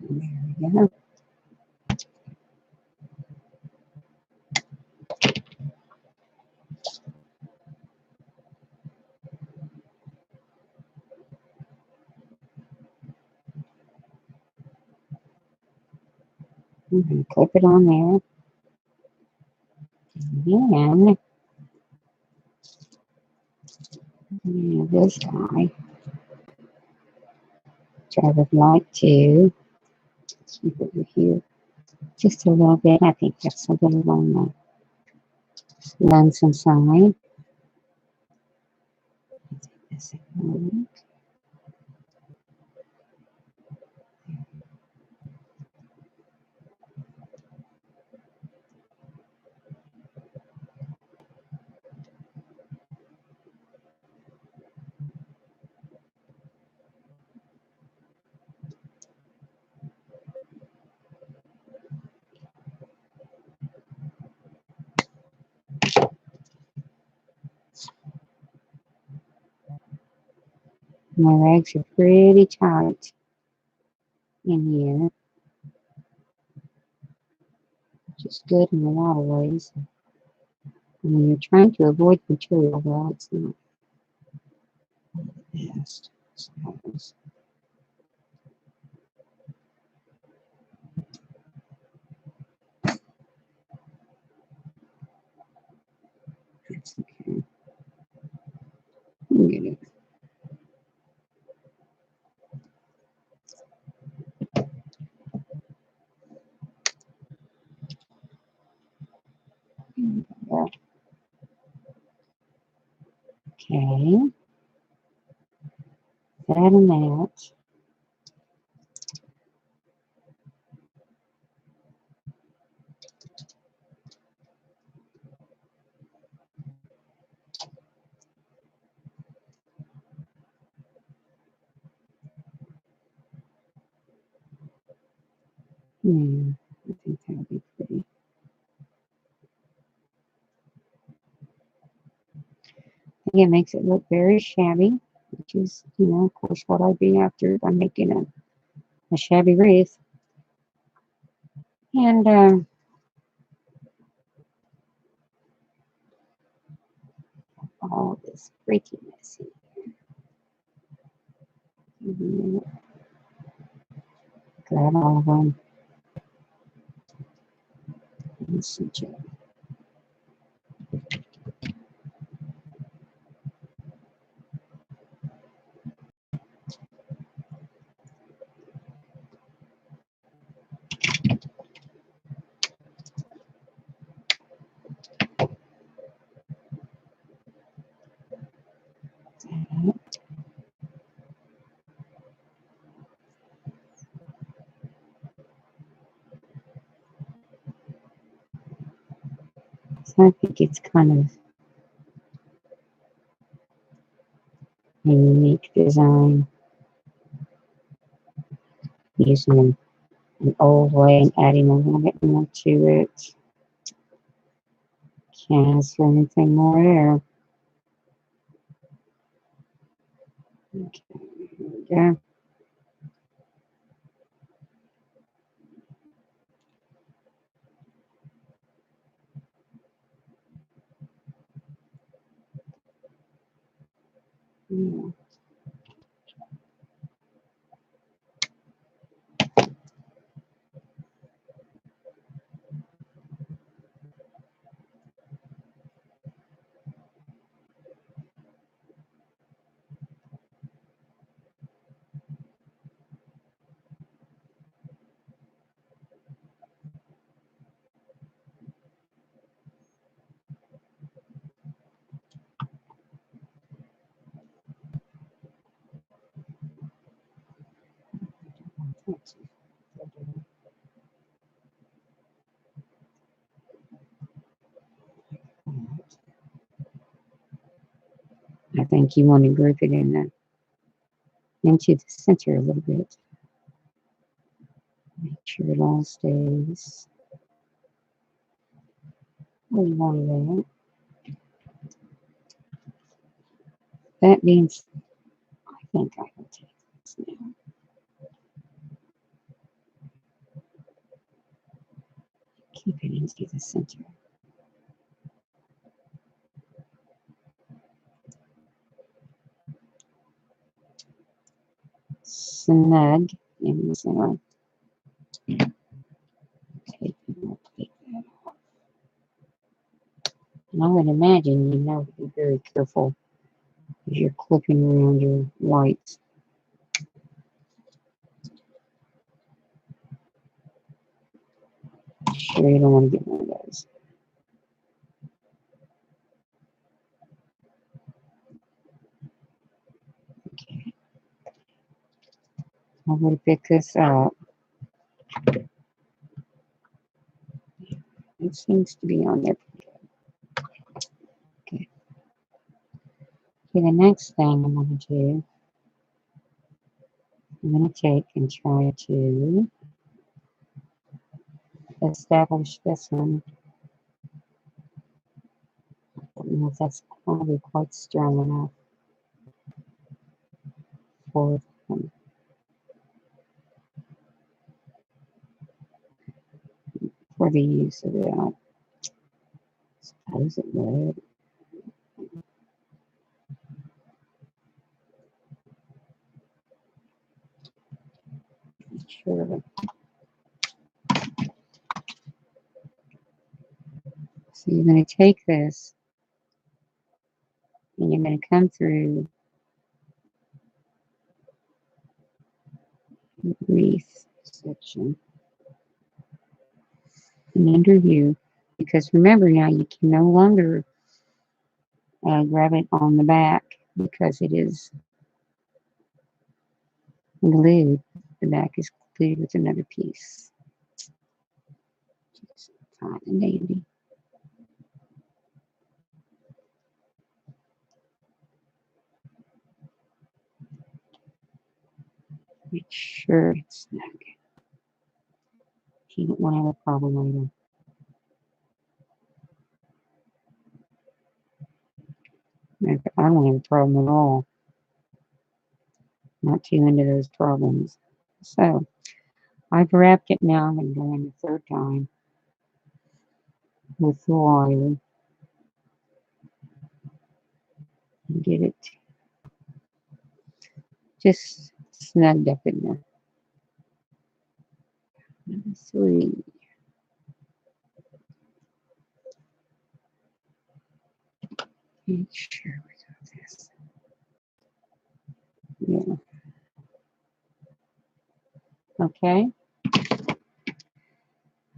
There we go. I'm going to clip it on there. And then this guy, which I would like to keep over here just a little bit. I think that's a little on the lonesome side. This one. My legs are pretty tight in here, which is good in a lot of ways. When you're trying to avoid material, well, it's not the best. Sometimes. That's okay. Get it. Okay. That and that. Yeah, I think that'll be pretty. I think it makes it look very shabby, which is, of course, what I'd be after if I'm making a shabby wreath. And all this freakiness here. Grab all of them. Let's see, so I think it's kind of a unique design, using an old way and adding a little bit more to it. Can't ask for anything more there. Okay, here we go. Yeah. I think you want to group it into the center a little bit. Make sure it all stays where you want it at. That means I think I can take this now. Keep it into the center. Snug in the center. Take that off. And I would imagine you know to be very careful as you're clipping around your whites. Sure you don't want to get one of those. Okay. I'm going to pick this up. It seems to be on there. Okay. Okay, the next thing I'm going to do, I'm going to take and try to establish this one. I don't know if that's probably quite strong enough. for the use of it. I suppose it would. Sure. So you're going to take this and you're going to come through the wreath section and under you, because remember now you can no longer grab it on the back because it is glued. The back is glued with another piece. Just fine and dandy. Make sure it's snug. You don't want to have a problem later. I don't have a problem at all. Not too into those problems. So I've wrapped it now. I'm going to go in the third time with the wire and get it just snugged up in there. Number 3. Make sure we got this. Yeah. Okay.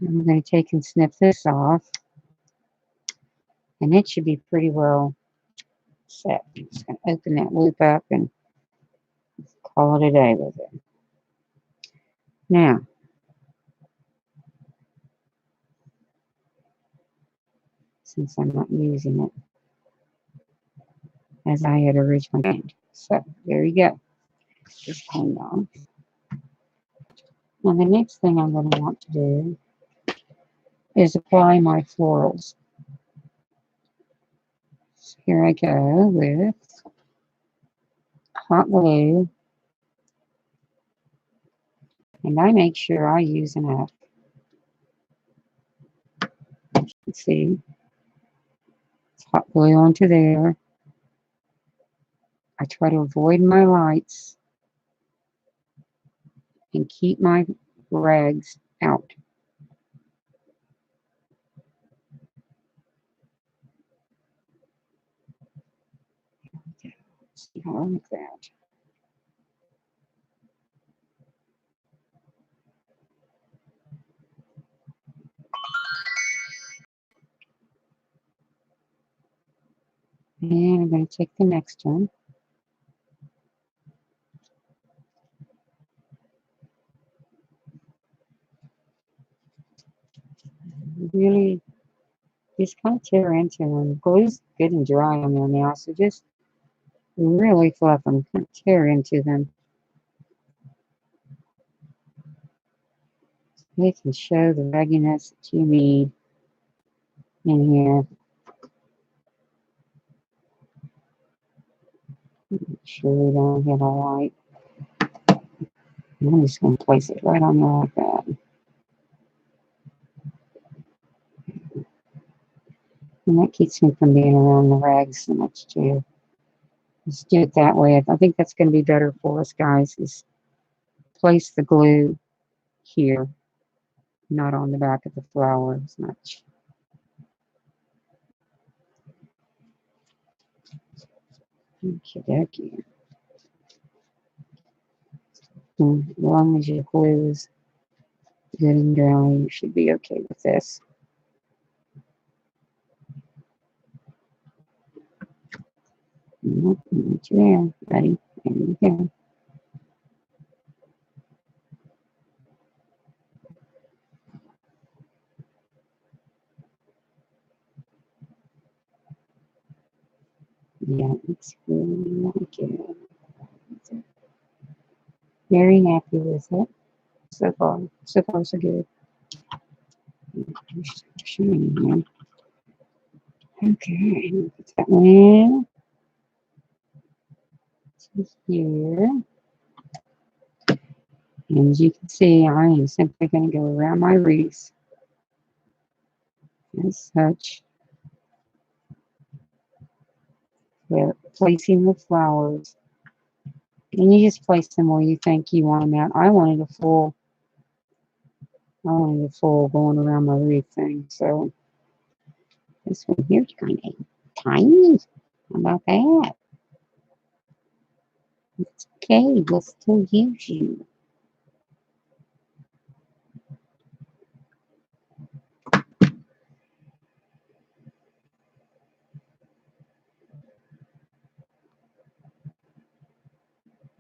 I'm going to take and snip this off. And it should be pretty well set. I'm just going to open that loop up and call it a day with it. Now, since I'm not using it as I had originally planned. So, there you go. Just hang on. Now, the next thing I'm going to want to do is apply my florals. So here I go with hot glue. And I make sure I use enough. As you can see, it's hot glue onto there. I try to avoid my lights and keep my rags out. See how I like that. And I'm going to take the next one. Really, just kind of tear into them. Glue's good and dry on there now, so just really fluff them, tear into them. They can show the ragginess that you need in here. Make sure we don't hit a light. I'm just going to place it right on there like that. And that keeps me from being around the rags so much too. Just do it that way. I think that's going to be better for us, guys, is place the glue here, not on the back of the flower as much. Okie dokie. As long as your glue is good and dry, you should be okay with this. There, buddy. There you go. Yeah, it's really like it. Very happy with it. So far, so good. Shiny here. Okay, put that one in. To here. And as you can see, I am simply going to go around my wreath as such, with placing the flowers. And you just place them where you think you want them at. I wanted a full going around my wreath thing. So this one here is kind of tiny. How about that? It's okay. We'll still use you.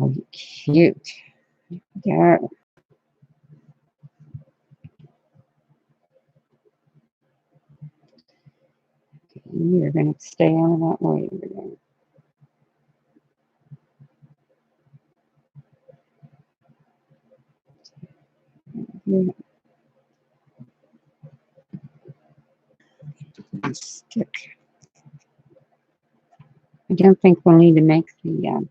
Oh, you're cute. Yeah. You're going to stay out of that way. Stick. I don't think we'll need to make the other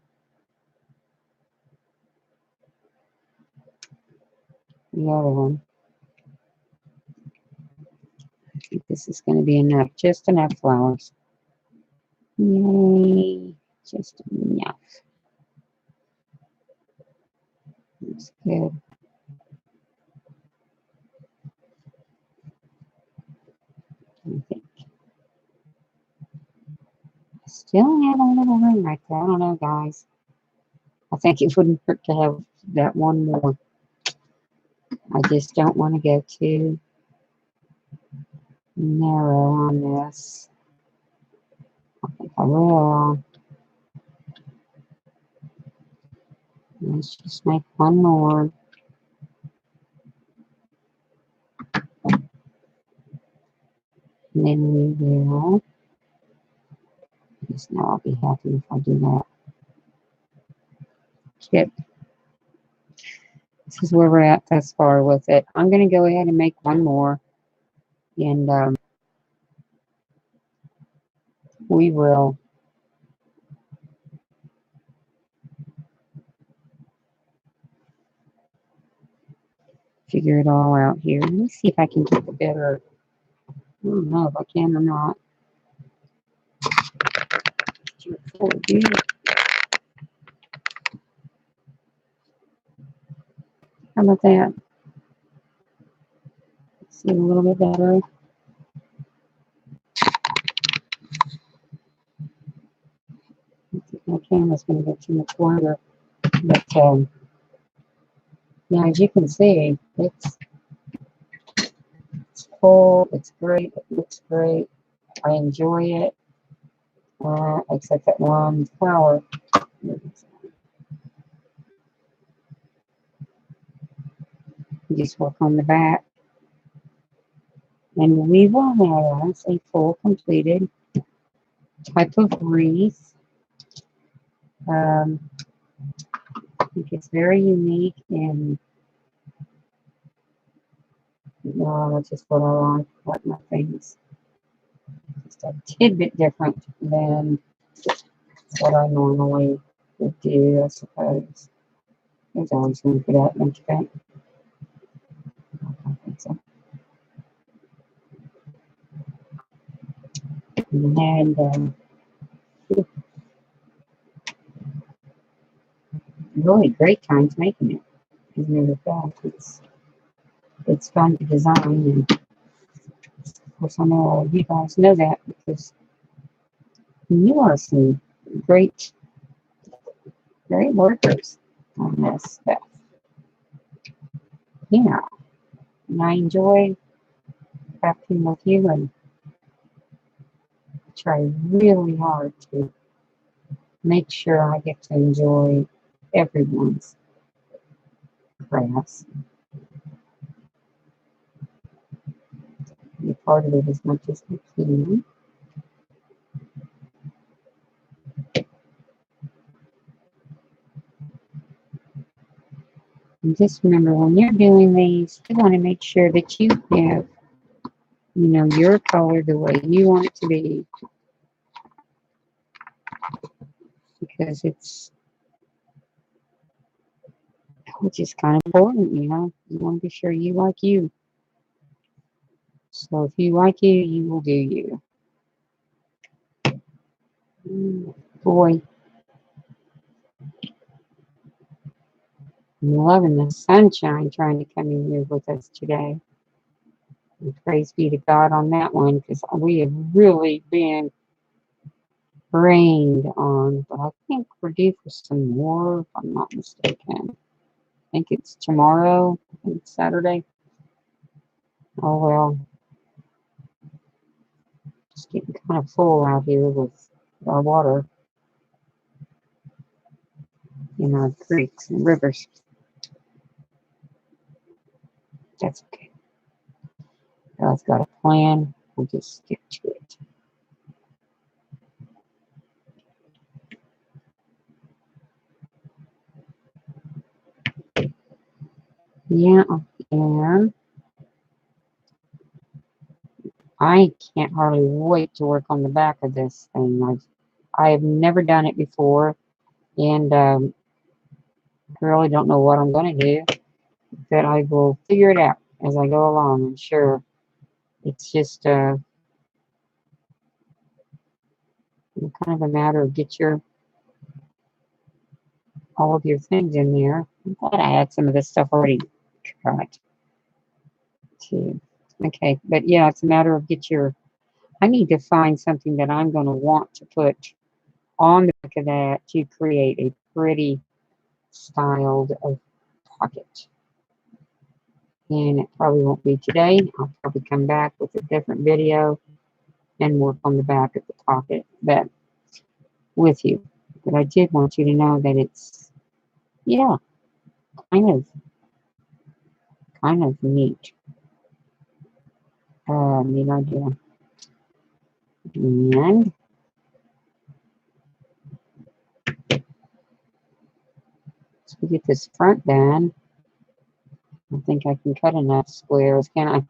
one. I think this is going to be enough. Just enough flowers. Yay. Just enough. That's good. I think. Still have a little room right there. I don't know, guys. I think it wouldn't hurt to have that one more. I just don't want to go too narrow on this. I think I will. Let's just make one more. And then we will. Just now I'll be happy if I do that. Yep. This is where we're at thus far with it. I'm going to go ahead and make one more. And we will figure it all out here. Let me see if I can get the better. I don't know if I can or not. How about that? See a little bit better. My camera's going to get too much wider. But yeah, as you can see, it's full. It's great. It looks great. I enjoy it. Except that one flower. Just work on the back. And we will have a full completed type of wreath. I think it's very unique and that's just what I like my things. Just a tidbit different than what I normally would do, I suppose. There's always room for that, don't you think? I think so. And really great times making it. As a matter of fact, it's fun to design, and of course I know all of you guys know that because you are some great, great workers on this stuff. Yeah, and I enjoy crafting with you and try really hard to make sure I get to enjoy everyone's crafts. Be a part of it as much as I can. And just remember, when you're doing these, you want to make sure that you have, your color the way you want it to be. Because it's which is kind of important, you know. You want to be sure you like you. So if you like you, you will do you. Boy, I'm loving the sunshine trying to come in here with us today. And praise be to God on that one, because we have really been rained on. But I think we're due for some more, if I'm not mistaken. I think it's tomorrow. I think it's Saturday. Oh well, just getting kind of full out here with our water in our creeks and rivers. That's okay. God's got a plan. We'll just stick to it. Yeah, and I can't hardly wait to work on the back of this thing. I have never done it before, and I really don't know what I'm going to do. But I will figure it out as I go along. I'm sure it's just kind of a matter of get your all of your things in there. I'm glad I had some of this stuff already cut too. Okay, but yeah, it's a matter of get your. I need to find something that I'm going to want to put on the back of that to create a pretty styled pocket. And it probably won't be today. I'll probably come back with a different video and work on the back of the pocket that with you. But I did want you to know that it's, yeah, kind of, kind of neat. Neat idea. And so we get this front done. I think I can cut enough squares, can I?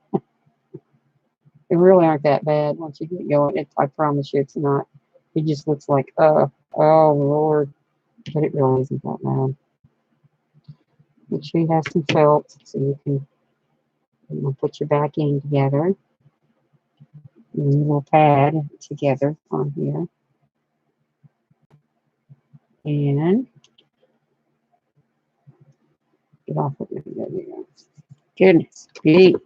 They really aren't that bad once you get going. I promise you it's not. It just looks like, oh Lord. But it really isn't that bad. Make sure you have some felt so you can put your backing together. And you will pad together on here. And get off of it. There we go. Goodness, Pete.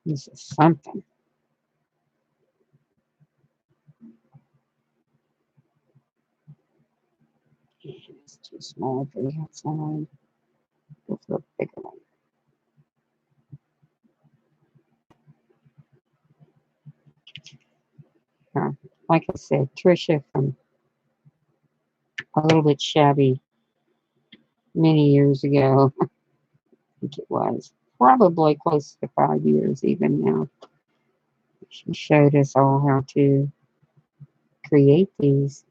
This is something. It's too small for the outside. Go for a bigger one. Like I said, Trisha from a little bit shabby many years ago. I think it was probably close to 5 years even now. She showed us all how to create these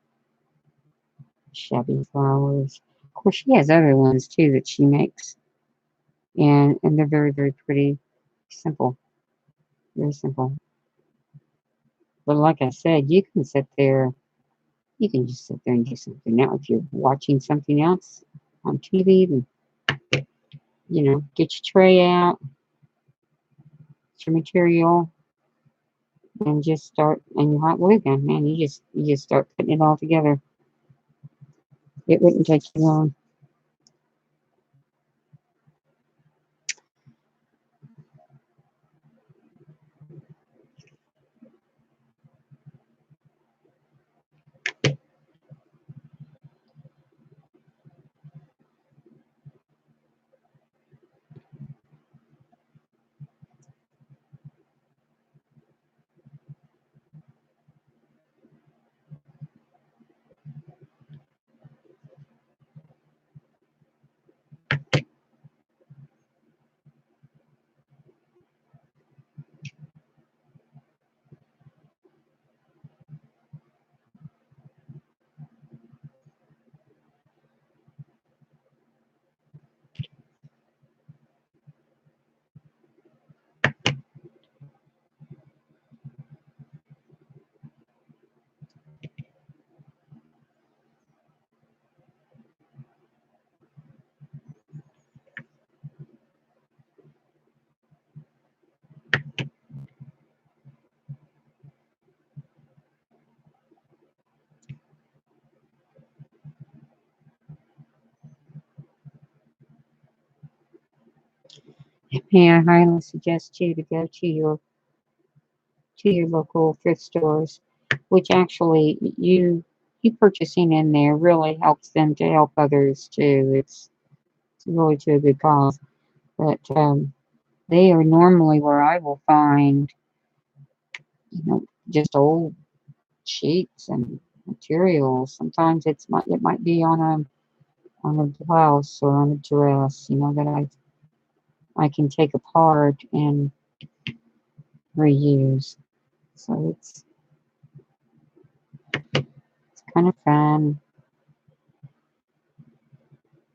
shabby flowers. Of course, she has other ones too that she makes, and they're very, very pretty, simple, very simple. But like I said, you can sit there, you can just sit there and do something. Now, if you're watching something else on TV, then get your tray out, get your material, and just start. And your hot glue gun, man, you just start putting it all together. It wouldn't take you long. Yeah, I highly suggest you to go to your local thrift stores, which actually you purchasing in there really helps them to help others too. It's really to a good cause. But they are normally where I will find, just old sheets and materials. Sometimes it might be on a blouse or on a dress, that I can take apart and reuse. So it's kind of fun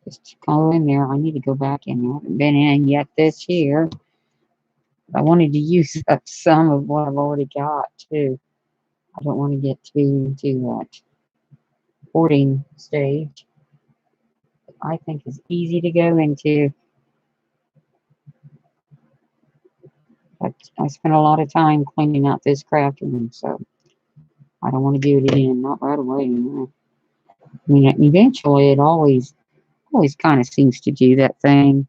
just to go in there. I need to go back in there. I haven't been in yet this year. I wanted to use up some of what I've already got too. I don't want to get too into that hoarding stage. I think is easy to go into, but I spent a lot of time cleaning out this craft room, so I don't want to do it again. Not right away. I mean, eventually it always kind of seems to do that thing.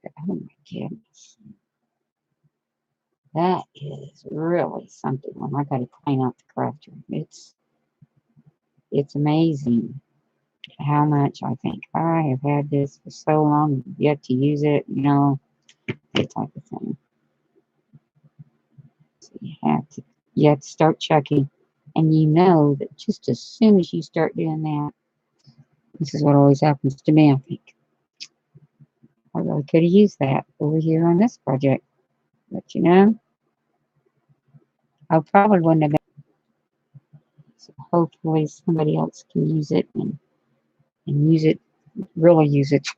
Oh my goodness. That is really something when I got to clean out the craft room. It's amazing how much I think I have had this for so long, yet to use it, that type of thing. So you have to start checking, and you know that just as soon as you start doing that, this is what always happens to me. I think I really could have used that over here on this project, but I probably wouldn't have been. So hopefully somebody else can use it and use it, really use it,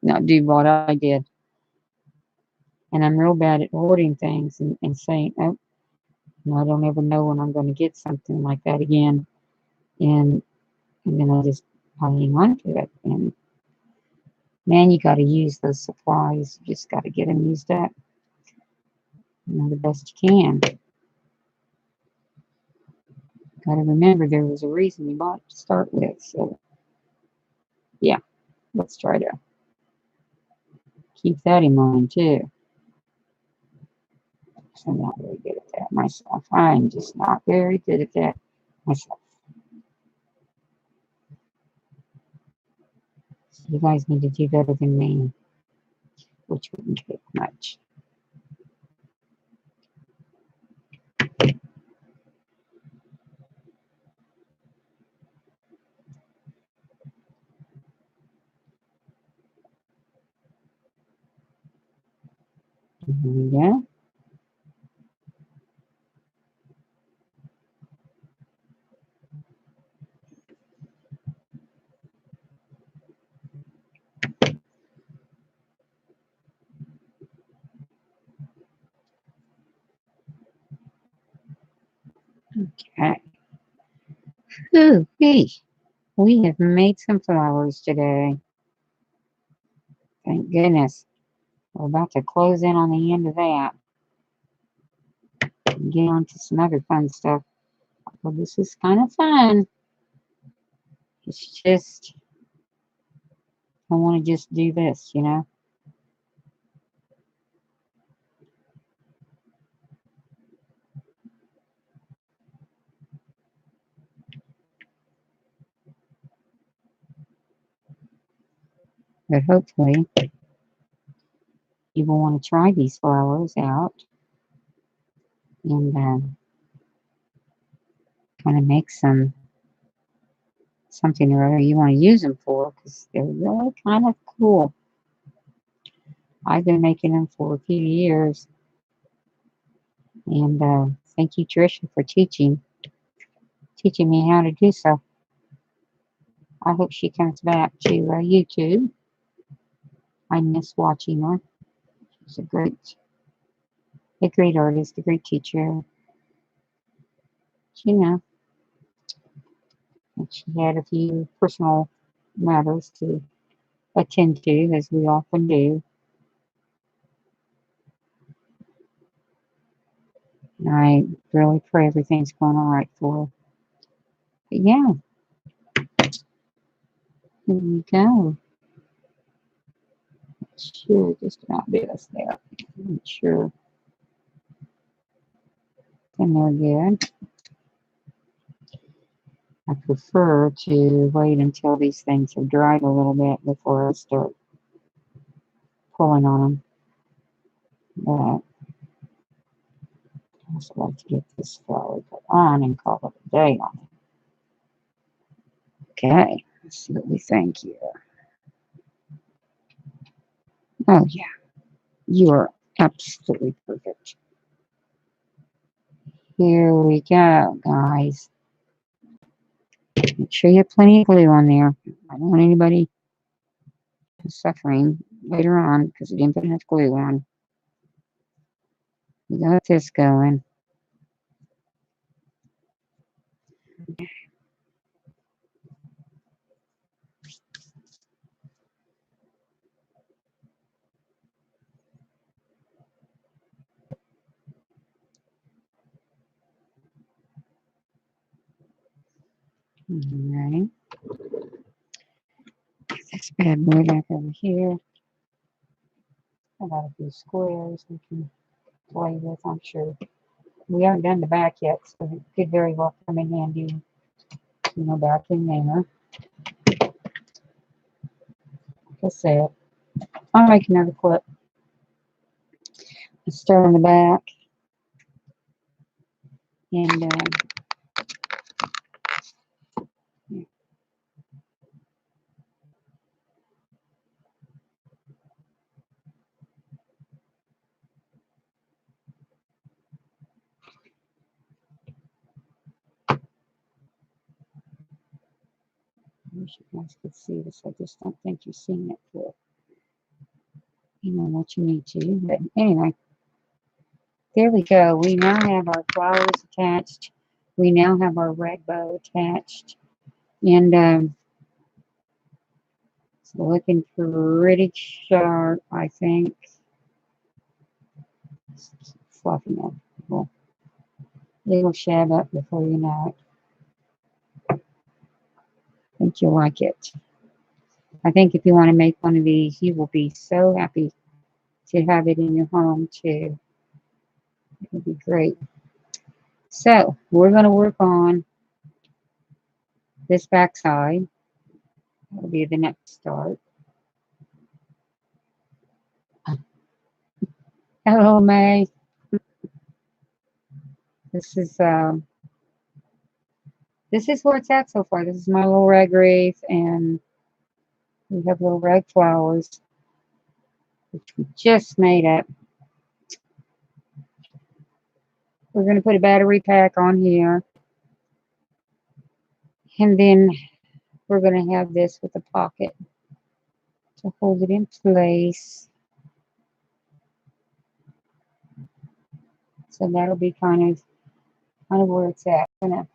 not do what I did. And I'm real bad at hoarding things and saying, oh, no, I don't ever know when I'm going to get something like that again. And, and then I hang on to it. And man, you got to use those supplies. You just got to get them used up, the best you can. Got to remember there was a reason you bought it to start with. So, yeah, let's try to keep that in mind too. So I'm not very good at that myself. I'm just not very good at that myself. So you guys need to do better than me, which wouldn't take much. Yeah. Okay. Ooh, hey, we have made some flowers today. Thank goodness. We're about to close in on the end of that and get on to some other fun stuff. Well, this is kind of fun. It's just, I want to just do this. But hopefully, you will want to try these flowers out and kind of make something or other you want to use them for because they're really kind of cool. I've been making them for a few years, and thank you, Tricia, for teaching me how to do so. I hope she comes back to YouTube. I miss watching her. She's a great artist, a great teacher. You know, and she had a few personal matters to attend to, as we often do. And I really pray everything's going all right for her. But yeah, here we go. Should just about be us there. I'm sure. And they're good. I prefer to wait until these things have dried a little bit before I start pulling on them. But I also like to get this flour put on and call it a day on it. Okay, let's see what we think here. Oh yeah, you are absolutely perfect. Here we go, guys. Make sure you have plenty of glue on there. I don't want anybody suffering later on because they didn't put enough glue on. We got this going. Alright. Get this bad boy back over here. I got a few squares we can play with, I'm sure. We haven't done the back yet, so it could very well come in handy, back in there. Like I said, I'll make another clip. Let's start on the back. And I wish you guys could see this. I just don't think you've seen it for what you need to. But anyway, there we go. We now have our flowers attached. We now have our red bow attached. And it's looking pretty sharp, I think. Fluffing up. Well, it'll shab up before you know it. I think you'll like it. I think if you want to make one of these, you will be so happy to have it in your home too. It would be great. So we're going to work on this back side. That'll be the next start. Hello, May. This is where it's at so far. This is my little rag wreath, and we have little rag flowers, which we just made up. We're going to put a battery pack on here, and then we're going to have this with a pocket to hold it in place. So that'll be kind of where it's at. I'm going to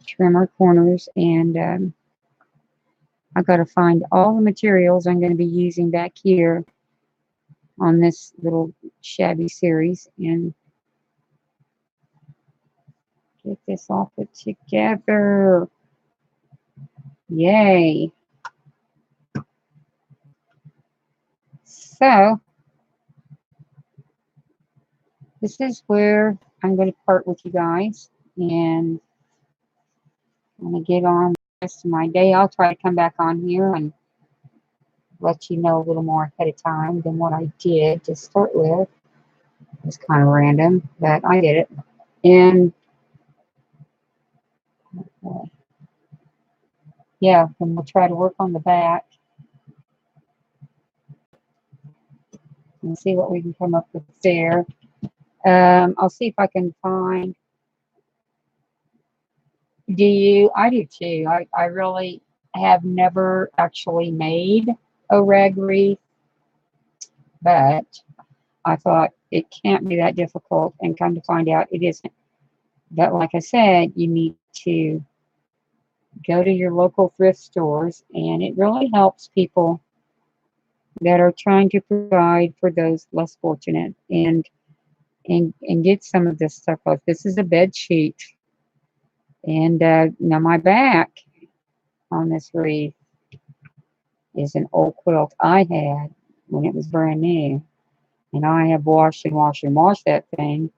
trim our corners, and I've got to find all the materials I'm going to be using back here on this little Shabby series and get this all put together. Yay. So this is where I'm going to part with you guys, and I'm going to get on the rest of my day. I'll try to come back on here and let you know a little more ahead of time than what I did to start with. It's kind of random, but I did it. And yeah, and we'll try to work on the back and see what we can come up with there. I'll see if I can find. Do you? I do too. I really have never actually made a rag wreath, but I thought it can't be that difficult, and come to find out it isn't. But like I said, you need to go to your local thrift stores, and it really helps people that are trying to provide for those less fortunate, and get some of this stuff off. This is a bed sheet, and now my back on this wreath is an old quilt I had when it was brand new. And I have washed and washed and washed that thing.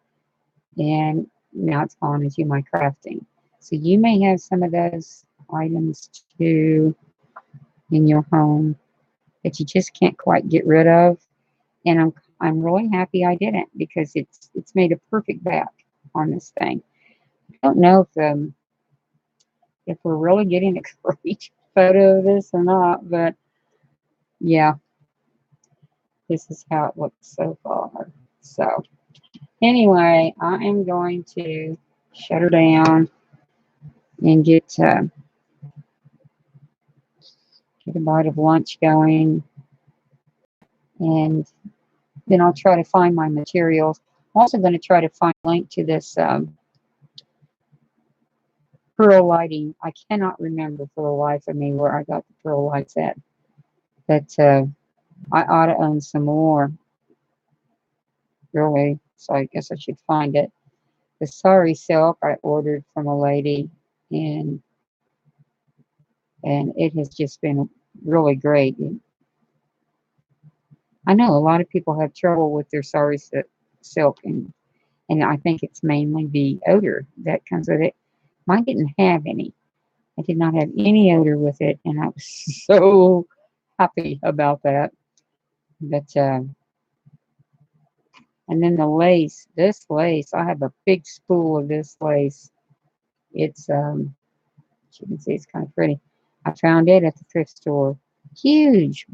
And now it's gone into my crafting. So you may have some of those items too in your home that you just can't quite get rid of. And I'm really happy I didn't, because it's made a perfect back on this thing. I don't know if we're really getting a great photo of this or not, but yeah, this is how it looks so far. So anyway, I am going to shut her down and get a bite of lunch going, and then I'll try to find my materials. I'm also going to try to find a link to this pearl lighting. I cannot remember for the life of me where I got the pearl lights at, but I ought to own some more, really, so I guess I should find it. The sari silk I ordered from a lady, and it has just been really great. I know a lot of people have trouble with their sari silk, and I think it's mainly the odor that comes with it. Mine didn't have any. I did not have any odor with it, and I was so happy about that. But and then the lace, this lace, I have a big spool of this lace. It's as you can see, it's kind of pretty. I found it at the thrift store. Huge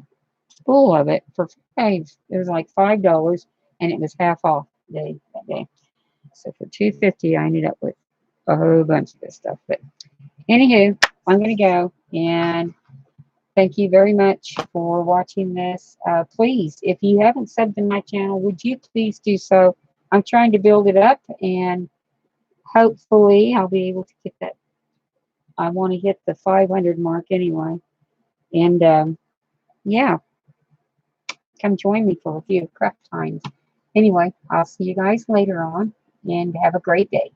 spool of it for $5. It was like $5, and it was half off that day. So for $2.50, I ended up with a whole bunch of this stuff. But anywho, I'm gonna go, and thank you very much for watching this. Please, if you haven't subbed to my channel, would you please do so? I'm trying to build it up, and hopefully I'll be able to get that. I want to hit the 500 mark anyway. And yeah, come join me for a few craft times. Anyway, I'll see you guys later on, and have a great day.